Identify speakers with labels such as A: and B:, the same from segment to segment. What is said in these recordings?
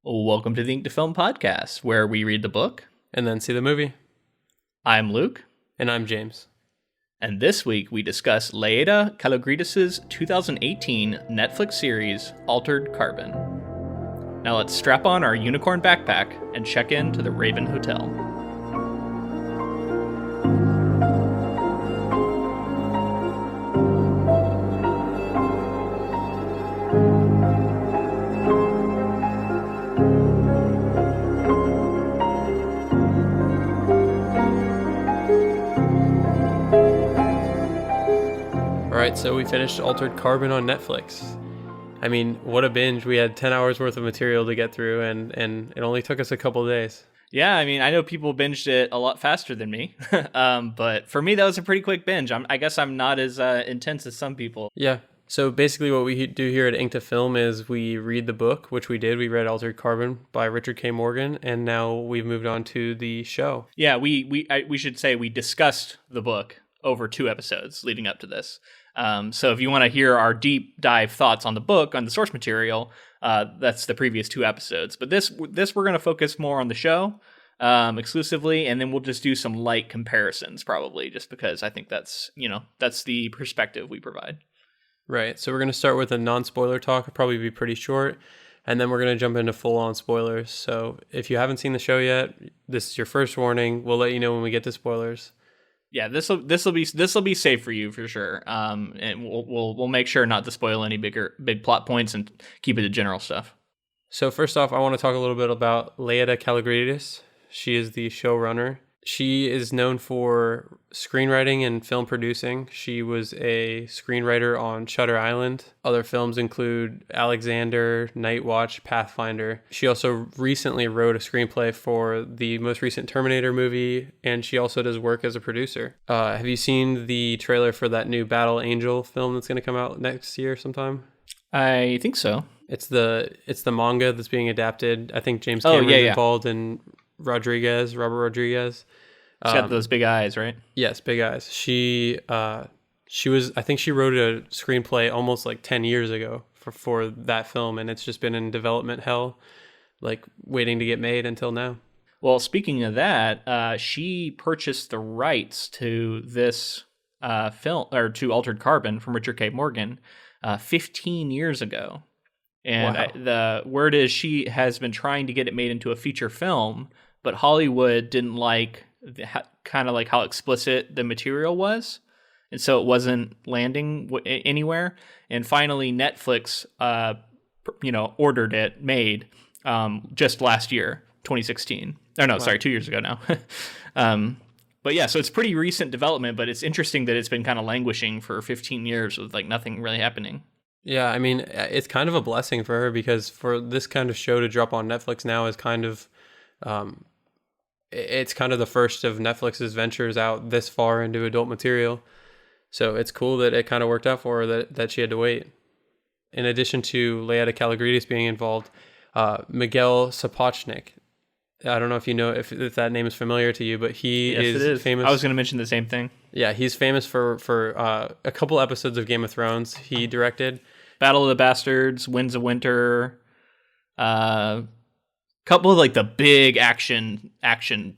A: Welcome to the Ink to Film podcast, where we read the book.
B: And then see the movie.
A: I'm Luke.
B: And I'm James.
A: And this week we discuss Laeta Kalogridis' 2018 Netflix series, Altered Carbon. Now let's strap on our unicorn backpack and check in to the Raven Hotel.
B: Alright, so we finished Altered Carbon on Netflix. I mean, what a binge. We had 10 hours worth of material to get through, and it only took us a couple days.
A: Yeah, I mean, I know people binged it a lot faster than me, but for me, that was a pretty quick binge. I guess I'm not as intense as some people.
B: Yeah, so basically what we do here at Ink to Film is we read the book, which we did. We read Altered Carbon by Richard K. Morgan, and now we've moved on to the show.
A: Yeah, we should say we discussed the book over 2 episodes leading up to this. So if you want to hear our deep dive thoughts on the book, on the source material, that's the previous 2 episodes. But this we're going to focus more on the show exclusively, and then we'll just do some light comparisons probably, just because I think that's the perspective we provide.
B: Right. So we're going to start with a non-spoiler talk. It'll probably be pretty short, and then we're going to jump into full-on spoilers. So if you haven't seen the show yet, this is your first warning. We'll let you know when we get to spoilers.
A: Yeah, this'll be safe for you for sure. And we'll make sure not to spoil any big plot points and keep it to general stuff.
B: So first off, I want to talk a little bit about Laeta Kalogridis. She is the showrunner. She is known for screenwriting and film producing. She was a screenwriter on Shutter Island. Other films include Alexander, Night Watch, Pathfinder. She also recently wrote a screenplay for the most recent Terminator movie, and she also does work as a producer. Have you seen the trailer for that new Battle Angel film that's going to come out next year sometime?
A: I think so.
B: It's the manga that's being adapted. I think James Cameron's involved in Robert Rodriguez.
A: She's got those big eyes, right?
B: Yes, big eyes. She was, I think she wrote a screenplay almost like 10 years ago for that film, and it's just been in development hell, like waiting to get made until now.
A: Well, speaking of that, she purchased the rights to this film, or to Altered Carbon from Richard K. Morgan 15 years ago. And
B: Wow.
A: The word is she has been trying to get it made into a feature film, but Hollywood didn't like kind of like how explicit the material was, and so it wasn't landing anywhere. And finally, Netflix, ordered it made just last year, 2016. Or no, sorry, 2 years ago now. But yeah, so it's pretty recent development, but it's interesting that it's been kind of languishing for 15 years with like nothing really happening.
B: Yeah, I mean, it's kind of a blessing for her, because for this kind of show to drop on Netflix now is kind of, it's kind of the first of Netflix's ventures out this far into adult material. So it's cool that it kind of worked out for her that she had to wait. In addition to Laeta Kalogridis being involved, Miguel Sapochnik, I don't know if you know if that name is familiar to you, but
A: Yes, it is
B: famous.
A: I was going to mention the same thing.
B: Yeah, he's famous for a couple episodes of Game of Thrones he directed.
A: Battle of the Bastards, Winds of Winter, couple of like the big action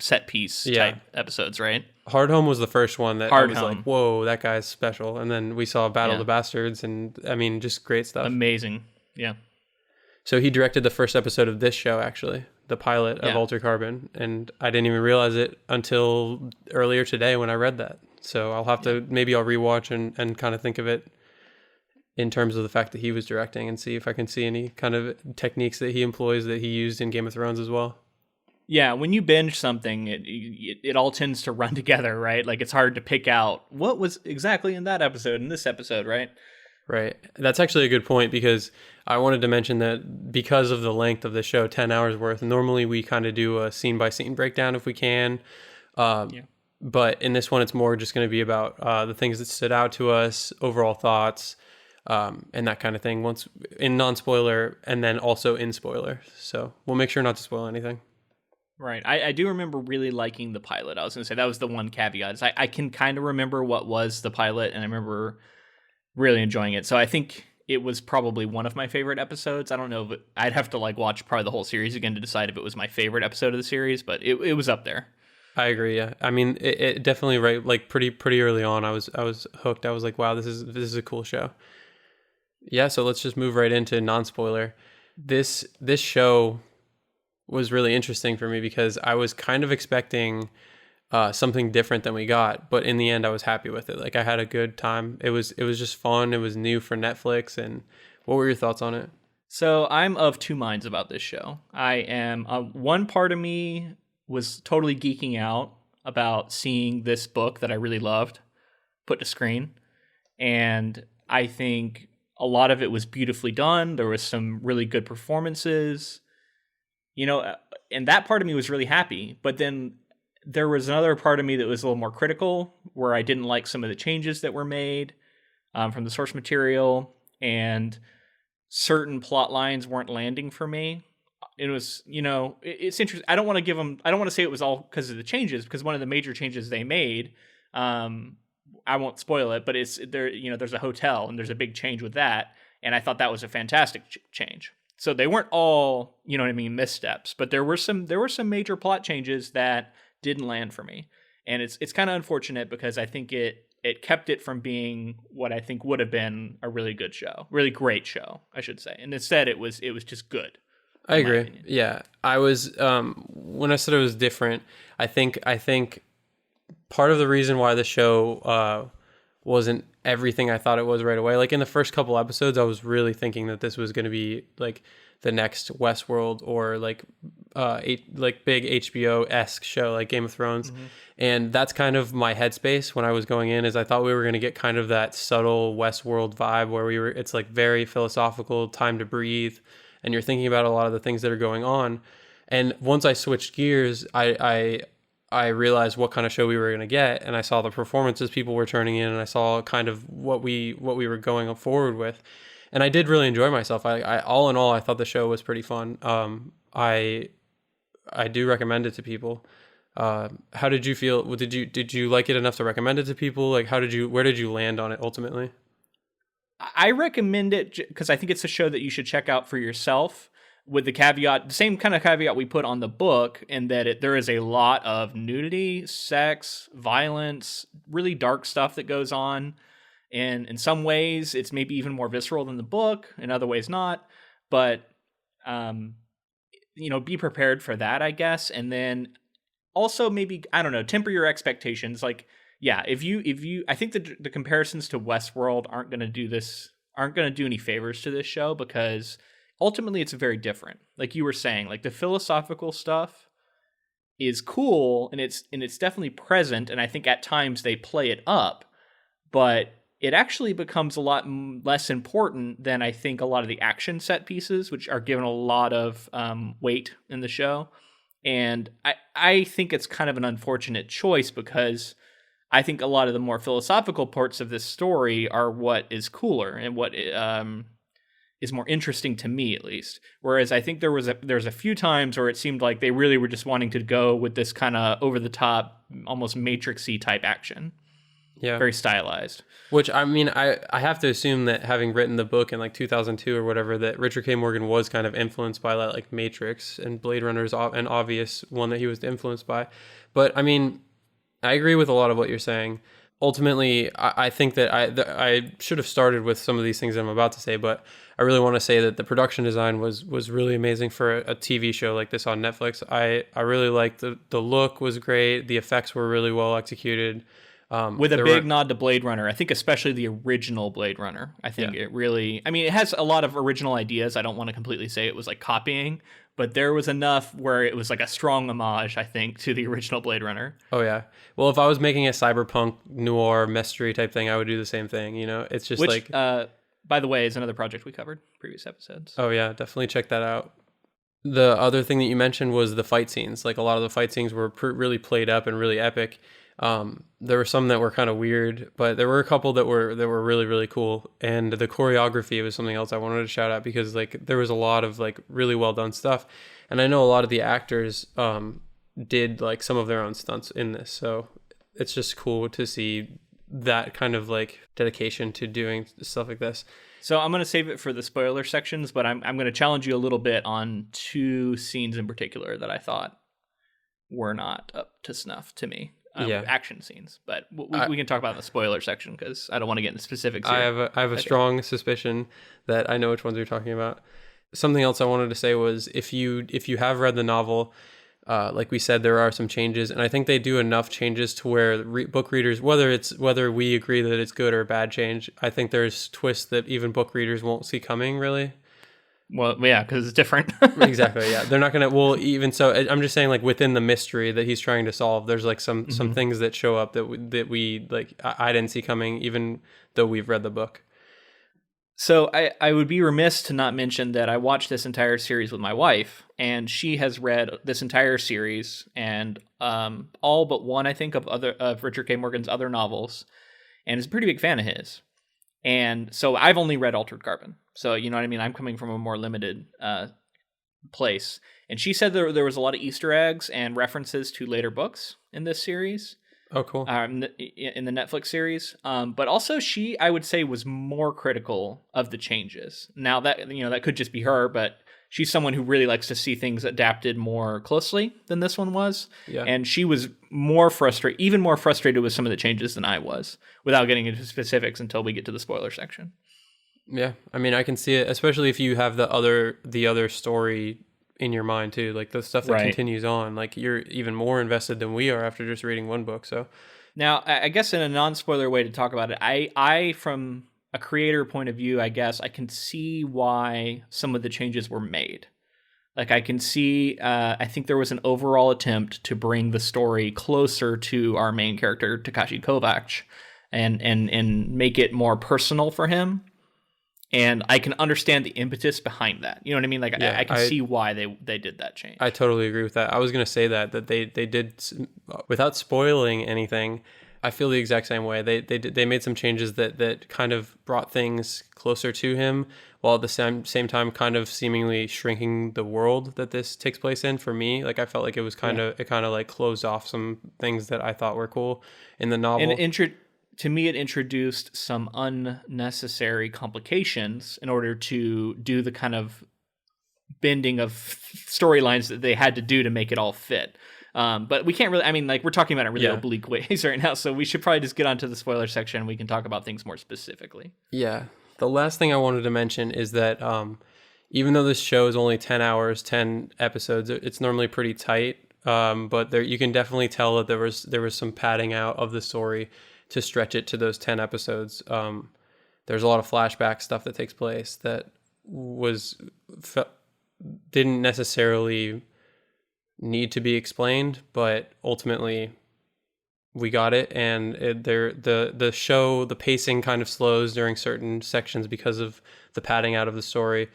A: set piece type episodes, right?
B: Hard Home was the first one that
A: Hard
B: I was
A: Home.
B: like, whoa, that guy's special. And then we saw Battle of the Bastards, and I mean, just great stuff.
A: Amazing, yeah.
B: So he directed the first episode of this show, actually, the pilot of Altered Carbon, and I didn't even realize it until earlier today when I read that. So I'll have to, maybe I'll rewatch and kind of think of it in terms of the fact that he was directing, and see if I can see any kind of techniques that he employs that he used in Game of Thrones as well.
A: Yeah, when you binge something, it all tends to run together, right? Like it's hard to pick out what was exactly in that episode, in this episode, right?
B: Right. That's actually a good point, because I wanted to mention that because of the length of the show, 10 hours worth, normally we kind of do a scene-by-scene breakdown if we can. But in this one, it's more just going to be about the things that stood out to us, overall thoughts, and that kind of thing, once in non-spoiler and then also in spoiler. So we'll make sure not to spoil anything.
A: Right. I do remember really liking the pilot. I was going to say that was the one caveat. I can kind of remember what was the pilot, and I remember really enjoying it. So I think it was probably one of my favorite episodes. I don't know, but I'd have to like watch probably the whole series again to decide if it was my favorite episode of the series, but it was up there.
B: I agree. Yeah, I mean, it definitely right. Like pretty early on, I was hooked. I was like, wow, this is a cool show. Yeah, so let's just move right into non-spoiler. This show was really interesting for me because I was kind of expecting something different than we got, but in the end, I was happy with it. Like I had a good time. It was just fun. It was new for Netflix. And what were your thoughts on it?
A: So I'm of two minds about this show. I am one part of me was totally geeking out about seeing this book that I really loved put to screen, and I think a lot of it was beautifully done. There was some really good performances, and that part of me was really happy. But then there was another part of me that was a little more critical, where I didn't like some of the changes that were made from the source material, and certain plot lines weren't landing for me. It was, it's interesting. I don't want to say it was all because of the changes, because one of the major changes they made, I won't spoil it, but it's there, there's a hotel and there's a big change with that. And I thought that was a fantastic change. So they weren't all, missteps, but there were some major plot changes that didn't land for me. And it's kind of unfortunate because I think it kept it from being what I think would have been a really good show, really great show, I should say. And instead it was just good.
B: I agree. Yeah. I was, when I said it was different, I think part of the reason why the show, wasn't everything I thought it was right away. Like in the first couple episodes, I was really thinking that this was going to be like the next Westworld or like big HBO-esque show like Game of Thrones. Mm-hmm. And that's kind of my headspace when I was going in, is I thought we were going to get kind of that subtle Westworld vibe where it's like very philosophical, time to breathe, and you're thinking about a lot of the things that are going on. And once I switched gears, I realized what kind of show we were going to get, and I saw the performances people were turning in, and I saw kind of what we were going forward with, and I did really enjoy myself. I all in all, I thought the show was pretty fun. I do recommend it to people. How did you feel? Did you like it enough to recommend it to people? Like, where did you land on it ultimately?
A: I recommend it because I think it's a show that you should check out for yourself, with the caveat, the same kind of caveat we put on the book, in that there is a lot of nudity, sex, violence, really dark stuff that goes on. And in some ways, it's maybe even more visceral than the book. In other ways, not. But, be prepared for that, I guess. And then also maybe, I don't know, temper your expectations. Like, yeah, if you, I think the comparisons to Westworld aren't going to do any favors to this show, because ultimately it's very different. Like you were saying, like the philosophical stuff is cool and it's definitely present. And I think at times they play it up, but it actually becomes a lot less important than I think a lot of the action set pieces, which are given a lot of weight in the show. And I think it's kind of an unfortunate choice, because I think a lot of the more philosophical parts of this story are what is cooler and what is more interesting to me, at least. Whereas I think there was a few times where it seemed like they really were just wanting to go with this kind of over the top, almost Matrix-y type action. Yeah, very stylized.
B: Which, I mean, I have to assume that, having written the book in like 2002 or whatever, that Richard K. Morgan was kind of influenced by that, like Matrix, and Blade Runner is an obvious one that he was influenced by. But I mean, I agree with a lot of what you're saying. Ultimately, I think that I should have started with some of these things that I'm about to say, but I really want to say that the production design was really amazing for a TV show like this on Netflix. I really liked the look was great. The effects were really well executed.
A: With a big nod to Blade Runner. I think especially the original Blade Runner. I think it really, I mean, it has a lot of original ideas. I don't want to completely say it was like copying, but there was enough where it was like a strong homage, I think, to the original Blade Runner.
B: Oh, yeah. Well, if I was making a cyberpunk noir mystery type thing, I would do the same thing. It's just
A: by the way, is another project we covered in previous episodes.
B: Oh, yeah. Definitely check that out. The other thing that you mentioned was the fight scenes. Like, a lot of the fight scenes were really played up and really epic. There were some that were kind of weird, but there were a couple that were really, really cool. And the choreography was something else I wanted to shout out, because like there was a lot of like really well done stuff. And I know a lot of the actors did like some of their own stunts in this. So it's just cool to see that kind of like dedication to doing stuff like this.
A: So I'm going to save it for the spoiler sections, but I'm going to challenge you a little bit on two scenes in particular that I thought were not up to snuff to me. Action scenes, but we can talk about it in the spoiler section because I don't want to get into specifics here.
B: I have a strong suspicion that I know which ones you're talking about. Something else I wanted to say was if you have read the novel, like we said, there are some changes, and I think they do enough changes to where book readers, whether we agree that it's good or bad change, I think there's twists that even book readers won't see coming, really.
A: Well, yeah, because it's different.
B: Exactly, yeah. They're not going to, well, even so, I'm just saying, like, within the mystery that he's trying to solve, there's, like, some things that show up that we like, I didn't see coming, even though we've read the book.
A: So I would be remiss to not mention that I watched this entire series with my wife, and she has read this entire series and all but one, I think, of Richard K. Morgan's other novels, and is a pretty big fan of his. And so I've only read Altered Carbon. So, you know what I mean? I'm coming from a more limited place. And she said there was a lot of Easter eggs and references to later books in this series.
B: Oh, cool.
A: In the Netflix series. But also I would say, was more critical of the changes. Now that could just be her, but she's someone who really likes to see things adapted more closely than this one was. Yeah. And she was even more frustrated with some of the changes than I was, without getting into specifics until we get to the spoiler section.
B: Yeah. I mean, I can see it, especially if you have the other story in your mind too, like the stuff that continues on, like you're even more invested than we are after just reading one book. So
A: now, I guess in a non-spoiler way to talk about it, I from a creator point of view, I guess I can see why some of the changes were made. Like I can see, I think there was an overall attempt to bring the story closer to our main character, Takashi Kovacs, and make it more personal for him. And I can understand the impetus behind that. You know what I mean? Like, yeah, I can see why they did that change.
B: I totally agree with that. I was going to say that they did, without spoiling anything, I feel the exact same way. They made some changes that kind of brought things closer to him, while at the same time kind of seemingly shrinking the world that this takes place in. For me, like I felt like it was kind of like closed off some things that I thought were cool in the novel.
A: And to me, it introduced some unnecessary complications in order to do the kind of bending of storylines that they had to do to make it all fit. But we can't really, I mean, like, we're talking about it in really oblique ways right now, so we should probably just get onto the spoiler section and we can talk about things more specifically.
B: Yeah. The last thing I wanted to mention is that even though this show is only 10 hours, 10 episodes, it's normally pretty tight, but you can definitely tell that there was some padding out of the story to stretch it to those 10 episodes. There's a lot of flashback stuff that takes place that didn't necessarily need to be explained, but ultimately we got it. And the show, the pacing kind of slows during certain sections because of the padding out of the story.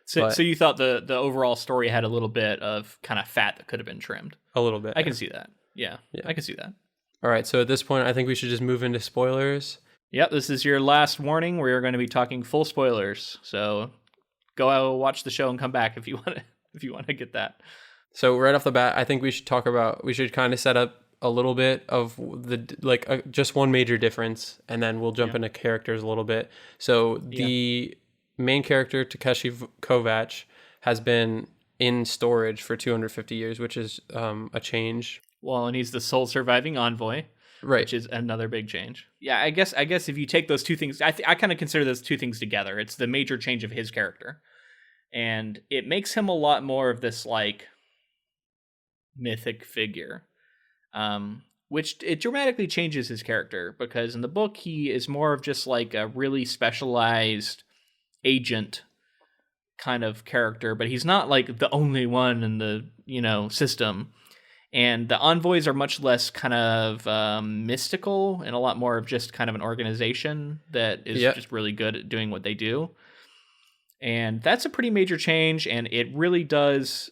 A: So you thought the overall story had a little bit of kind of fat that could have been trimmed?
B: A little bit.
A: I can see that. Yeah, I can see that.
B: All right, so at this point, I think we should just move into spoilers.
A: Yep, this is your last warning. We're going to be talking full spoilers. So go out, watch the show, and come back if you want to get that.
B: So right off the bat, I think we should kind of set up a little bit of just one major difference, and then we'll jump into characters a little bit. So the main character, Takeshi Kovacs, has been in storage for 250 years, which is a change.
A: Well, and he's the sole surviving envoy,
B: right?
A: Which is another big change. Yeah, I guess if you take those two things, I kind of consider those two things together. It's the major change of his character, and it makes him a lot more of this like mythic figure, which it dramatically changes his character, because in the book he is more of just like a really specialized agent kind of character, but he's not like the only one in the system. And the envoys are much less kind of mystical and a lot more of just kind of an organization that is just really good at doing what they do. And that's a pretty major change, and it really does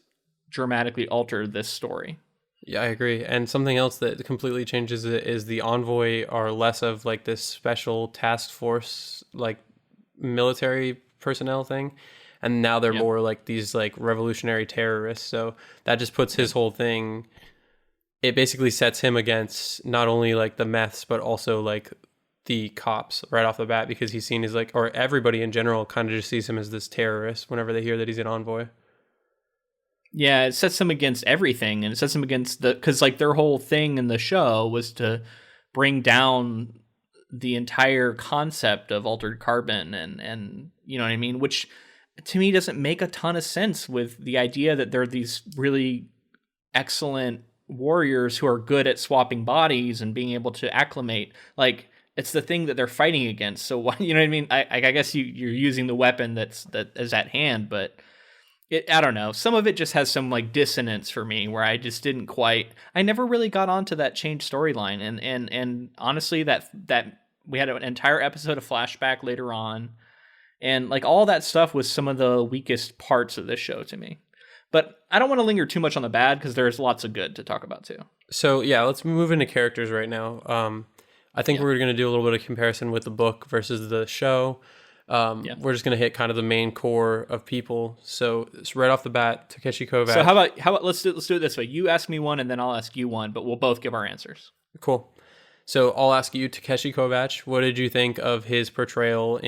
A: dramatically alter this story.
B: Yeah, I agree. And something else that completely changes it is the envoy are less of like this special task force, like military personnel thing. And now they're more like these like revolutionary terrorists. So that just puts his whole thing, it basically sets him against not only like the Meths, but also like the cops right off the bat, because he's seen as like, or everybody in general kind of just sees him as this terrorist whenever they hear that he's an envoy.
A: Yeah, it sets them against everything, and it sets them against because like their whole thing in the show was to bring down the entire concept of altered carbon, and you know what I mean, which to me doesn't make a ton of sense with the idea that they're these really excellent warriors who are good at swapping bodies and being able to acclimate. Like, it's the thing that they're fighting against. So why, you know what I mean? I guess you're using the weapon that is at hand, but I don't know. Some of it just has some like dissonance for me where I just didn't quite. I never really got onto that change storyline, and honestly, that we had an entire episode of flashback later on, and like all that stuff was some of the weakest parts of this show to me. But I don't want to linger too much on the bad because there's lots of good to talk about too.
B: So yeah, let's move into characters right now. I think we're going to do a little bit of comparison with the book versus the show. We're just going to hit kind of the main core of people. So it's right off the bat, Takeshi Kovacs.
A: So how about let's do it this way. You ask me one and then I'll ask you one, but we'll both give our answers.
B: Cool. So I'll ask you, Takeshi Kovacs, what did you think of his portrayal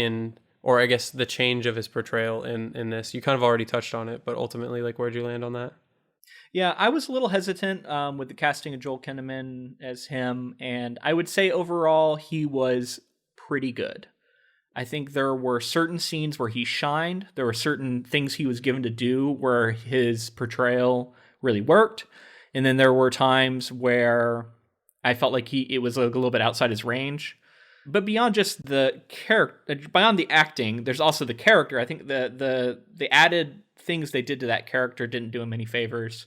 B: or I guess the change of his portrayal in this? You kind of already touched on it, but ultimately, like, where'd you land on that?
A: Yeah, I was a little hesitant with the casting of Joel Kinnaman as him, and I would say overall he was pretty good. I think there were certain scenes where he shined. There were certain things he was given to do where his portrayal really worked, and then there were times where I felt like it was a little bit outside his range. But beyond just the character, beyond the acting, there's also the character. I think the added things they did to that character didn't do him any favors.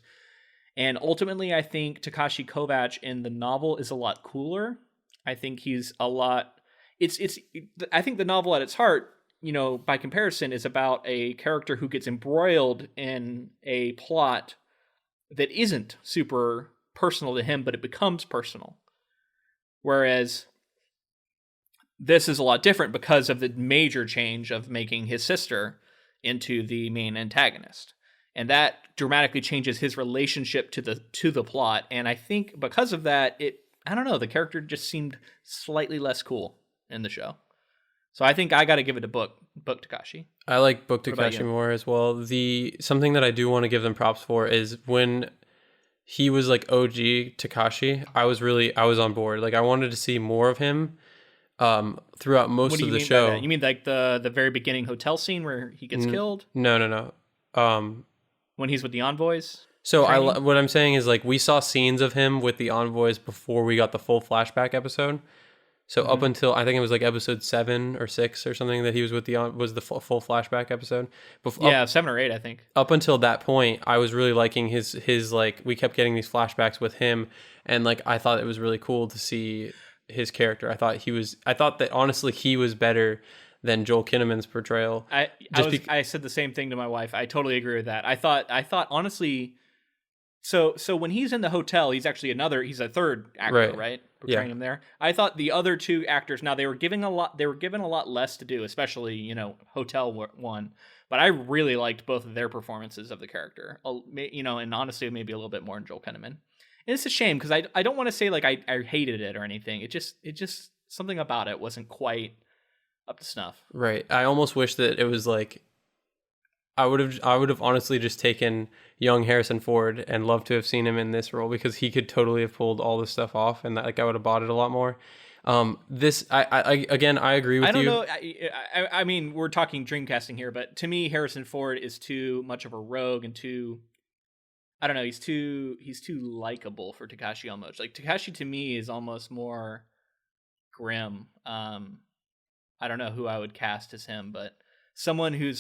A: And ultimately, I think Takeshi Kovacs in the novel is a lot cooler. I think he's a lot. I think the novel at its heart, you know, by comparison, is about a character who gets embroiled in a plot that isn't super personal to him, but it becomes personal. Whereas this is a lot different because of the major change of making his sister into the main antagonist. And that dramatically changes his relationship to the plot. And I think because of that, I don't know, the character just seemed slightly less cool in the show. So I think I got to give it to Book Takashi.
B: I like Book Takashi more as well. Something that I do want to give them props for is when he was like OG Takashi, I was on board. Like, I wanted to see more of him throughout most of the show.
A: You mean like the very beginning hotel scene where he gets killed?
B: No.
A: When he's with the envoys?
B: So what I'm saying is, like, we saw scenes of him with the envoys before we got the full flashback episode. So up until, I think it was like episode 7 or 6 or something that he was with was the full flashback episode.
A: 7 or 8, I think.
B: Up until that point, I was really liking his like, we kept getting these flashbacks with him, and like, I thought it was really cool to see his character. I thought that honestly he was better than Joel Kinnaman's portrayal.
A: I said the same thing to my wife. I totally agree with that. I thought honestly, so when he's in the hotel, he's a third actor, right? Portraying him there. I thought the other two actors, now they were given a lot less to do, especially, you know, hotel one. But I really liked both of their performances of the character. You know, and honestly, maybe a little bit more in Joel Kinnaman. And it's a shame because I don't want to say like I hated it or anything. It just something about it wasn't quite up to snuff.
B: Right. I almost wish that it was like, I would have honestly just taken young Harrison Ford and loved to have seen him in this role, because he could totally have pulled all this stuff off, and like I would have bought it a lot more. I agree with you. I don't
A: know. I mean, we're talking dreamcasting here, but to me, Harrison Ford is too much of a rogue and I don't know. He's too likable for Takashi almost. Like, Takashi to me is almost more grim. I don't know who I would cast as him, but someone who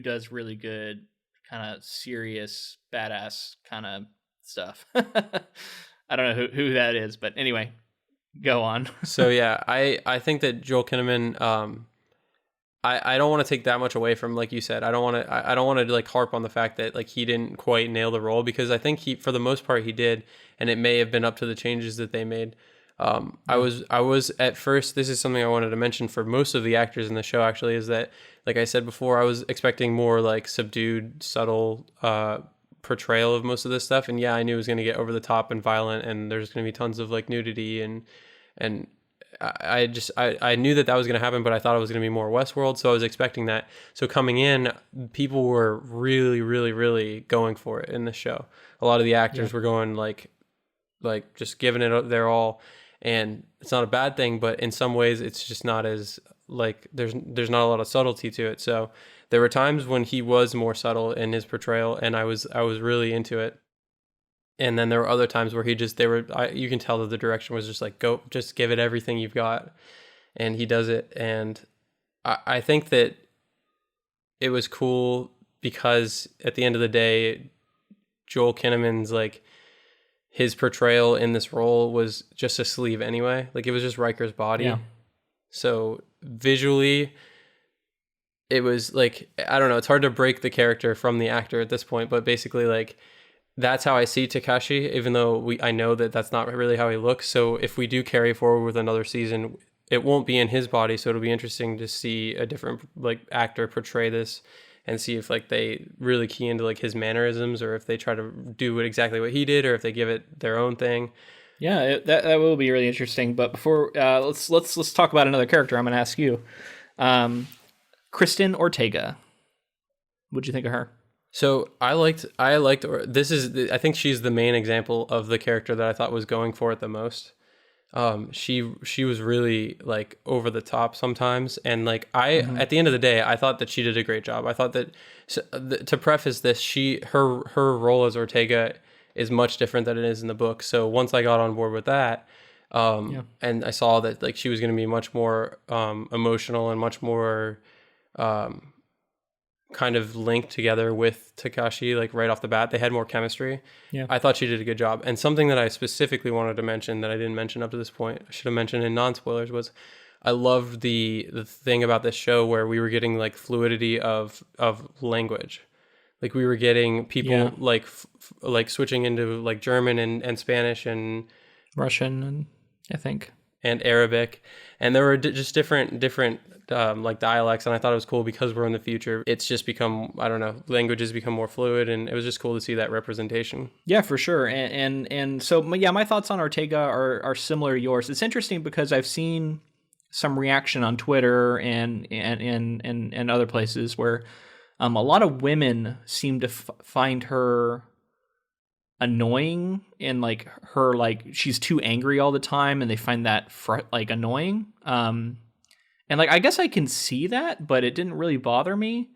A: does really good kind of serious badass kind of stuff. I don't know who that is, but anyway, go on.
B: So yeah, I think that Joel Kinnaman, I don't want to take that much away from, like you said, I don't want to like harp on the fact that like he didn't quite nail the role, because I think for the most part he did, and it may have been up to the changes that they made. I was at first, this is something I wanted to mention for most of the actors in the show actually, is that, like I said before, I was expecting more like subdued, subtle portrayal of most of this stuff. And yeah, I knew it was going to get over the top and violent, and there's going to be tons of like nudity and I knew that was going to happen, but I thought it was going to be more Westworld, so I was expecting that. So coming in, people were really, really, really going for it in the show. A lot of the actors were going like just giving it their all, and it's not a bad thing, but in some ways it's just not as like there's not a lot of subtlety to it. So there were times when he was more subtle in his portrayal, and I was really into it. And then there were other times where you can tell that the direction was just like, go, just give it everything you've got. And he does it. And I think that it was cool because at the end of the day, Joel Kinnaman's like, his portrayal in this role was just a sleeve anyway. Like it was just Riker's body. Yeah. So visually, it was like, I don't know, it's hard to break the character from the actor at this point, but basically like, that's how I see Takashi, even though I know that that's not really how he looks. So if we do carry forward with another season, it won't be in his body. So it'll be interesting to see a different like actor portray this and see if like they really key into like his mannerisms, or if they try to do exactly what he did, or if they give it their own thing.
A: Yeah, that will be really interesting. But before let's talk about another character. I'm going to ask you, Kristen Ortega. What'd you think of her?
B: So I liked. I think she's the main example of the character that I thought was going for it the most. She was really like over the top sometimes, and like at the end of the day, I thought that she did a great job. I thought that to preface this, her role as Ortega is much different than it is in the book. So once I got on board with that, and I saw that like she was going to be much more emotional and much more kind of linked together with Takashi, like right off the bat, they had more chemistry. Yeah, I thought she did a good job. And something that I specifically wanted to mention that I didn't mention up to this point, I should have mentioned in non-spoilers, was I loved the thing about this show where we were getting like fluidity of language. Like we were getting people like switching into like German and Spanish and
A: Russian, and I think,
B: and Arabic, and there were just different like dialects, and I thought it was cool because we're in the future. It's just become, I don't know, languages become more fluid, and it was just cool to see that representation.
A: Yeah, for sure. And so my thoughts on Ortega are similar to yours. It's interesting because I've seen some reaction on Twitter and other places where a lot of women seem to find her annoying, and like her, like she's too angry all the time, and they find that like annoying. And like, I guess I can see that, but it didn't really bother me.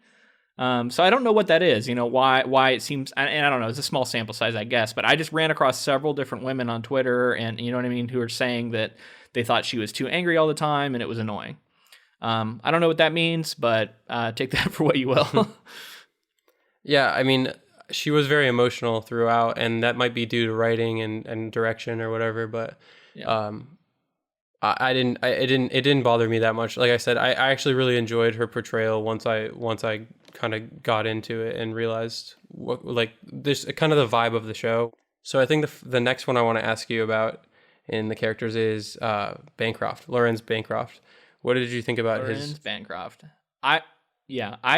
A: So I don't know what that is, why it seems, and I don't know, it's a small sample size, I guess, but I just ran across several different women on Twitter, and you know what I mean, who are saying that they thought she was too angry all the time and it was annoying. I don't know what that means, but take that for what you will.
B: Yeah, I mean, she was very emotional throughout, and that might be due to writing and direction or whatever, but it didn't bother me that much. Like I said, I actually really enjoyed her portrayal once I kind of got into it and realized what, like, this kind of the vibe of the show. So I think the next one I want to ask you about in the characters is Bancroft, Lorenz Bancroft. What did you think about
A: Lorenz Bancroft? I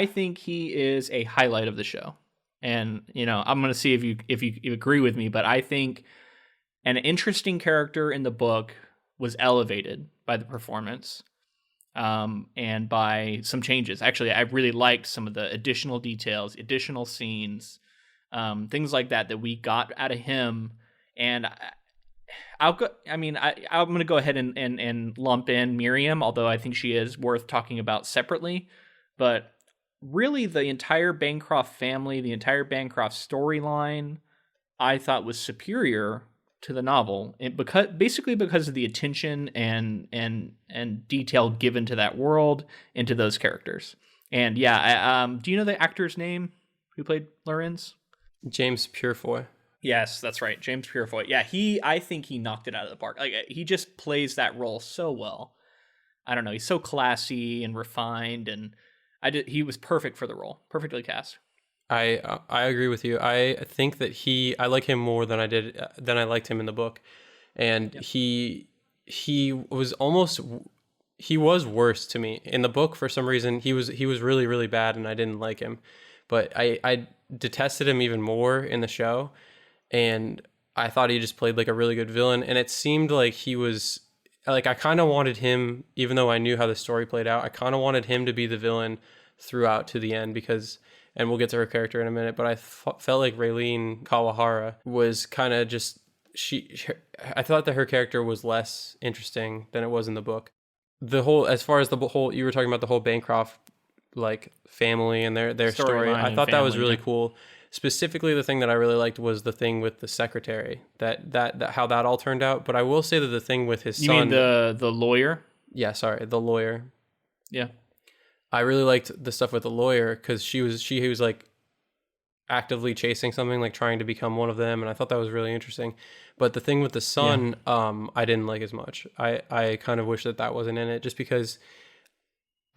A: think he is a highlight of the show. And, I'm going to see if you agree with me, but I think an interesting character in the book was elevated by the performance, and by some changes. Actually, I really liked some of the additional details, additional scenes, things like that we got out of him. And I'm going to go ahead and lump in Miriam, although I think she is worth talking about separately. But really, the entire Bancroft family, the entire Bancroft storyline, I thought was superior to the novel, because of the attention and detail given to that world and to those characters. And do you know the actor's name who played Lorenz?
B: James Purefoy.
A: Yes, that's right, James Purefoy. Yeah, I think he knocked it out of the park. Like, he just plays that role so well. I don't know, he's so classy and refined, and he was perfect for the role, perfectly cast.
B: I agree with you. I think that I like him more than I liked him in the book, and yep. he was worse to me in the book. For some reason, he was really, really bad, and I didn't like him, but I detested him even more in the show, and I thought he just played like a really good villain, and it seemed like he was like, I kind of wanted him, even though I knew how the story played out, I kind of wanted him to be the villain throughout to the end because, and we'll get to her character in a minute, but I felt like Raylene Kawahara was kind of just, I thought that her character was less interesting than it was in the book. The whole, as far as the whole, you were talking about the whole Bancroft like family and their story. I thought that was really cool. Specifically, the thing that I really liked was the thing with the secretary, that how that all turned out. But I will say that the thing with his son,
A: you mean the lawyer?
B: Yeah, sorry, the lawyer.
A: Yeah,
B: I really liked the stuff with the lawyer because he was like actively chasing something, like trying to become one of them, and I thought that was really interesting. But the thing with the son, I didn't like as much. I kind of wish that wasn't in it, just because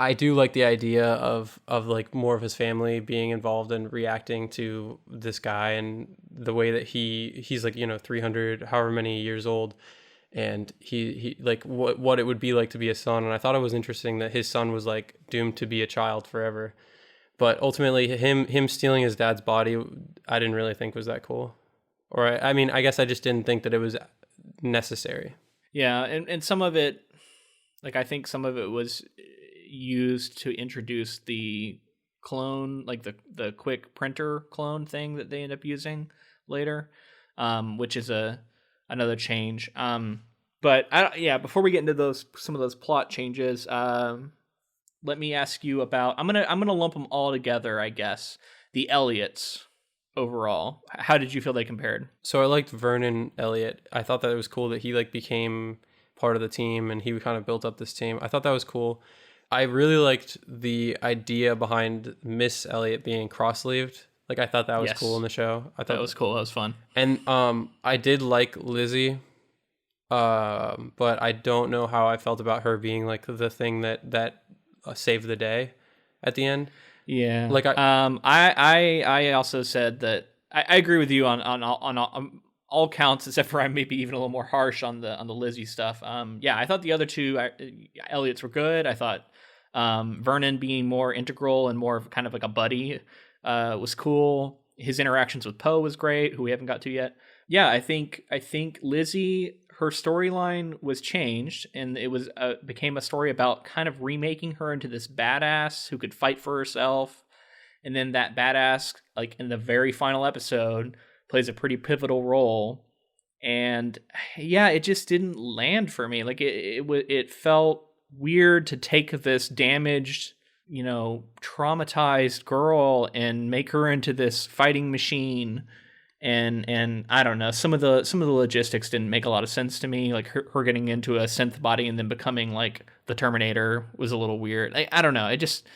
B: I do like the idea of like more of his family being involved and reacting to this guy, and the way that he's like, 300 however many years old, and he like what it would be like to be a son. And I thought it was interesting that his son was like doomed to be a child forever, but ultimately him stealing his dad's body, I didn't really think was that cool. Or I mean, I guess I just didn't think that it was necessary.
A: Yeah, and some of it, like, I think some of it was used to introduce the clone, like the quick printer clone thing that they end up using later, which is another change. But before we get into some of those plot changes, let me ask you about, I'm gonna lump them all together, I guess. The Elliots overall, how did you feel they compared?
B: So I liked Vernon Elliott. I thought that it was cool that he like became part of the team and he kind of built up this team. I thought that was cool. I really liked the idea behind Miss Elliott being cross-sleeved. Like, I thought that was cool in the show. I thought
A: that was cool. That was fun.
B: And I did like Lizzie, but I don't know how I felt about her being like the thing that saved the day at the end.
A: Yeah.
B: Like
A: I also said that I agree with you on all counts, except for I maybe even a little more harsh on the Lizzie stuff. I thought the other two Elliots were good. I thought Vernon being more integral and more of kind of like a buddy was cool. His interactions with Poe was great, who we haven't got to yet. Yeah, I think Lizzie, her storyline was changed, and it was became a story about kind of remaking her into this badass who could fight for herself. And then that badass, like in the very final episode, plays a pretty pivotal role. And yeah, it just didn't land for me. Like it felt weird to take this damaged, traumatized girl and make her into this fighting machine. And I don't know, some of the logistics didn't make a lot of sense to me. Like her getting into a synth body and then becoming like the Terminator was a little weird. I don't know. It just,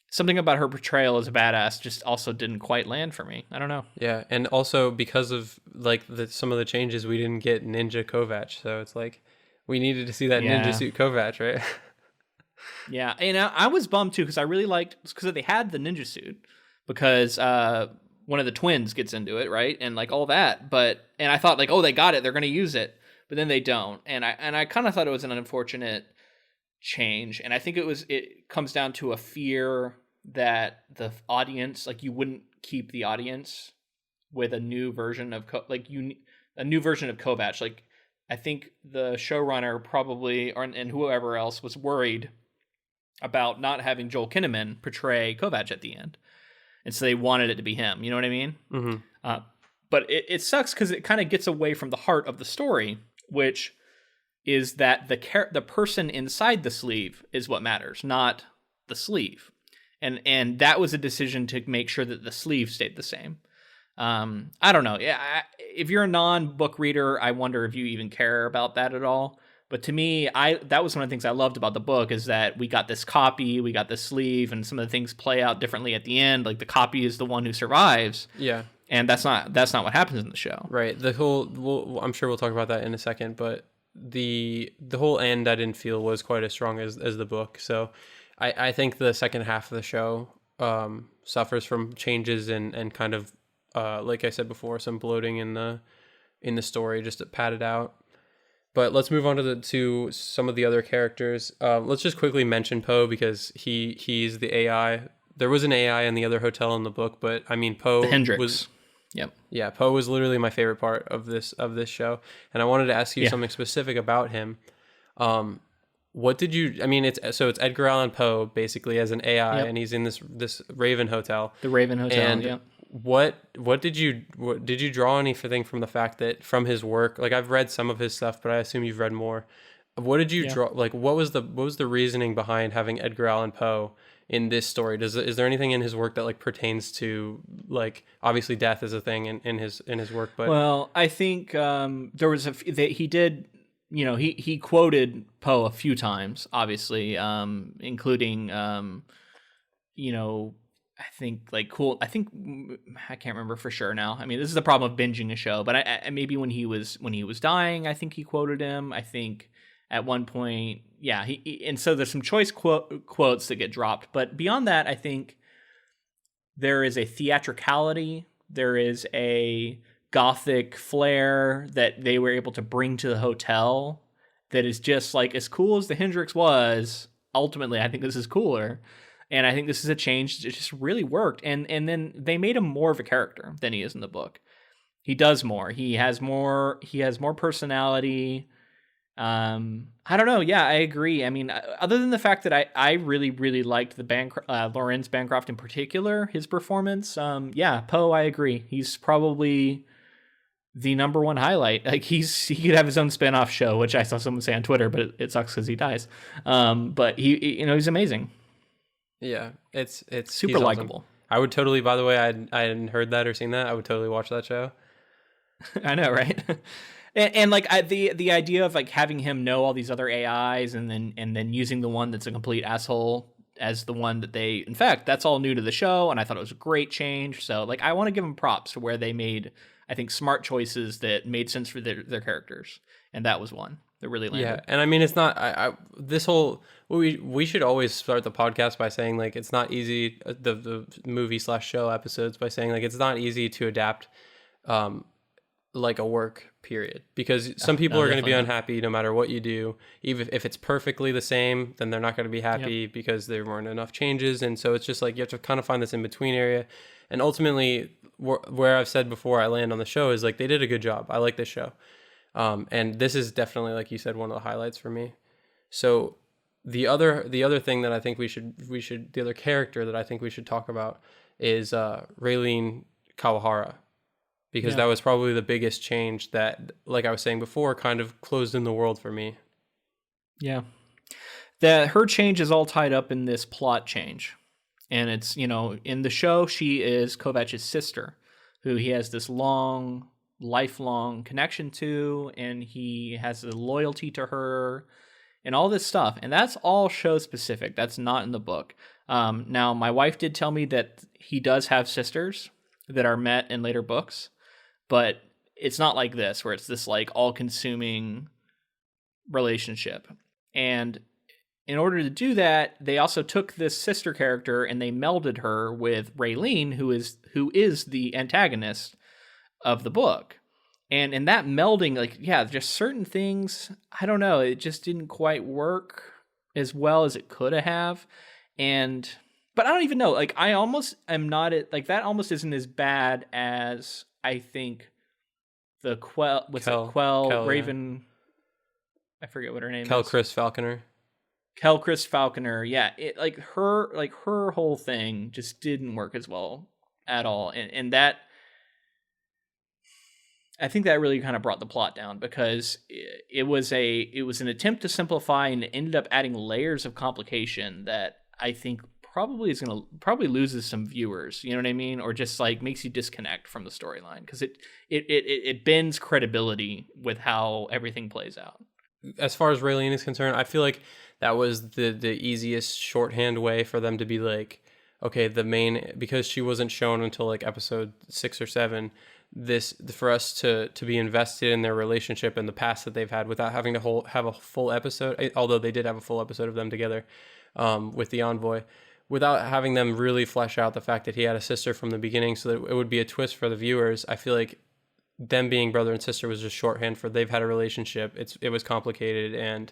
A: something about her portrayal as a badass just also didn't quite land for me. I don't know.
B: Yeah, and also because of like some of the changes, we didn't get Ninja Kovac, so it's like we needed to see that ninja suit Kovac, right?
A: Yeah, and I was bummed too because I really liked, because they had the ninja suit, because one of the twins gets into it, right, and like all that. And I thought like, oh, they got it, they're gonna use it, but then they don't, and I kind of thought it was an unfortunate change, and I think it comes down to a fear that the audience, like, you wouldn't keep the audience with a new version of a new version of Kovac. Like, I think the showrunner probably, and whoever else, was worried about not having Joel Kinnaman portray Kovac at the end, and so they wanted it to be him. You know what I mean?
B: Mm-hmm.
A: But it sucks because it kind of gets away from the heart of the story, which is that the person inside the sleeve is what matters, not the sleeve. And that was a decision to make sure that the sleeve stayed the same. I don't know. Yeah, if you're a non-book reader, I wonder if you even care about that at all. But to me, that was one of the things I loved about the book, is that we got this copy, we got this sleeve, and some of the things play out differently at the end. Like, the copy is the one who survives.
B: Yeah.
A: And that's not what happens in the show.
B: Right. The whole, I'm sure we'll talk about that in a second, but the whole end I didn't feel was quite as strong as the book. So I think the second half of the show suffers from changes and kind of, like I said before, some bloating in the story, just to pad it out. But let's move on to some of the other characters. Let's just quickly mention Poe, because he's the AI. There was an AI in the other hotel in the book, but I mean, Poe was.
A: Yep.
B: Yeah, Poe was literally my favorite part of this show, and I wanted to ask you something specific about him. What did you? I mean, it's Edgar Allan Poe basically as an AI,
A: Yep.
B: and he's in this Raven Hotel.
A: The Raven Hotel.
B: And
A: Yep.
B: what did you draw anything from the fact that from his work? Like I've read some of his stuff, but I assume you've read more. What did you
A: Yeah.
B: draw? Like what was the reasoning behind having Edgar Allan Poe in this story? Is there anything in his work that like pertains to like obviously death is a thing in his work, but
A: Well, I think there was that he did. He quoted Poe a few times, obviously, including I think like cool. I think I can't remember for sure now. I mean, this is the problem of binging a show. But I maybe when he was dying, I think he quoted him. I think at one point, yeah. And so there's some choice quotes that get dropped. But beyond that, I think there is a theatricality. There is a gothic flair that they were able to bring to the hotel that is just like as cool as the Hendrix was. Ultimately, I think this is cooler. And I think this is a change that just really worked. And then they made him more of a character than he is in the book. He does more. He has more personality. I don't know. Yeah, I agree. I mean, other than the fact that I really, really liked the Lorenz Bancroft in particular, his performance. Yeah, Poe, I agree. He's probably the number one highlight. Like he could have his own spin-off show, which I saw someone say on Twitter, but it sucks because he dies. But he's amazing.
B: yeah, it's
A: Super
B: he's
A: likable.
B: Awesome. I would totally. By the way, I hadn't heard that or seen that. I would totally watch that show.
A: I know, right? And like the idea of like having him know all these other AIs and then using the one that's a complete asshole as the one that they, in fact, that's all new to the show, and I thought it was a great change. So like I want to give them props to where they made, I think, smart choices that made sense for their characters, and that was one that really landed.
B: Yeah, and I mean it's not. This whole we should always start the podcast by saying like it's not easy. The movie / show episodes by saying like it's not easy to adapt. Like a work period, because some people are going to be unhappy no matter what you do. Even if it's perfectly the same, then they're not going to be happy because there weren't enough changes. And so it's just like you have to kind of find this in between area. And ultimately, where I've said before I land on the show is like they did a good job. I like this show, and this is definitely, like you said, one of the highlights for me. So the other thing that I think we should the other character that I think we should talk about is Raylene Kawahara. Because that was probably the biggest change that, like I was saying before, kind of closed in the world for me.
A: Yeah. Her change is all tied up in this plot change. And it's, in the show, she is Kovach's sister, who he has this lifelong connection to, and he has a loyalty to her and all this stuff. And that's all show specific. That's not in the book. Now, my wife did tell me that he does have sisters that are met in later books. But it's not like this, where it's this like all-consuming relationship. And in order to do that, they also took this sister character and they melded her with Raylene, who is the antagonist of the book. And in that melding, like, yeah, just certain things, I don't know, it just didn't quite work as well as it could have. But I don't even know, like, I almost am not, like, that almost isn't as bad as I think the Quell Raven, yeah. I forget what her name is.
B: Chris Falconer.
A: Chris Falconer, yeah. It like her whole thing just didn't work as well at all. And that, I think that really kind of brought the plot down, because it was an attempt to simplify, and it ended up adding layers of complication that I think probably loses some viewers, you know what I mean, or just like makes you disconnect from the storyline, because it bends credibility with how everything plays out.
B: As far as Raylene is concerned, I feel like that was the easiest shorthand way for them to be like, okay, because she wasn't shown until like episode 6 or 7, for us to be invested in their relationship and the past that they've had without having to have a full episode, although they did have a full episode of them together with the envoy, without having them really flesh out the fact that he had a sister from the beginning, so that it would be a twist for the viewers. I feel like them being brother and sister was just shorthand for they've had a relationship. It was complicated, and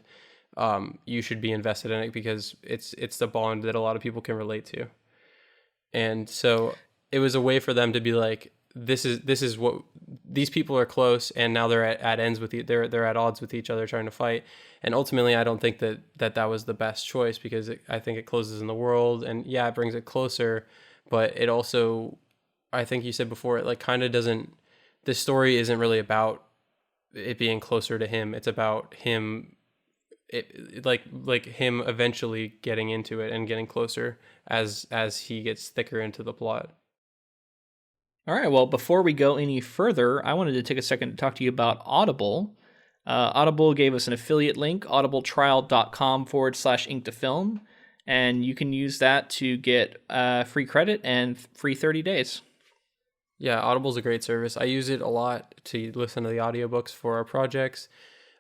B: you should be invested in it because it's the bond that a lot of people can relate to. And so it was a way for them to be like, this is what these people are close, and now they're at ends with they're at odds with each other, trying to fight. And ultimately, I don't think that was the best choice, because I think it closes in the world, and yeah, it brings it closer, but it also, I think you said before, it like kind of doesn't. This story isn't really about it being closer to him. It's about him, like him eventually getting into it and getting closer as he gets thicker into the plot.
A: All right, well, before we go any further, I wanted to take a second to talk to you about Audible. Audible gave us an affiliate link, audibletrial.com/ink to film, and you can use that to get free credit and free 30 days.
B: Yeah, Audible's a great service. I use it a lot to listen to the audiobooks for our projects.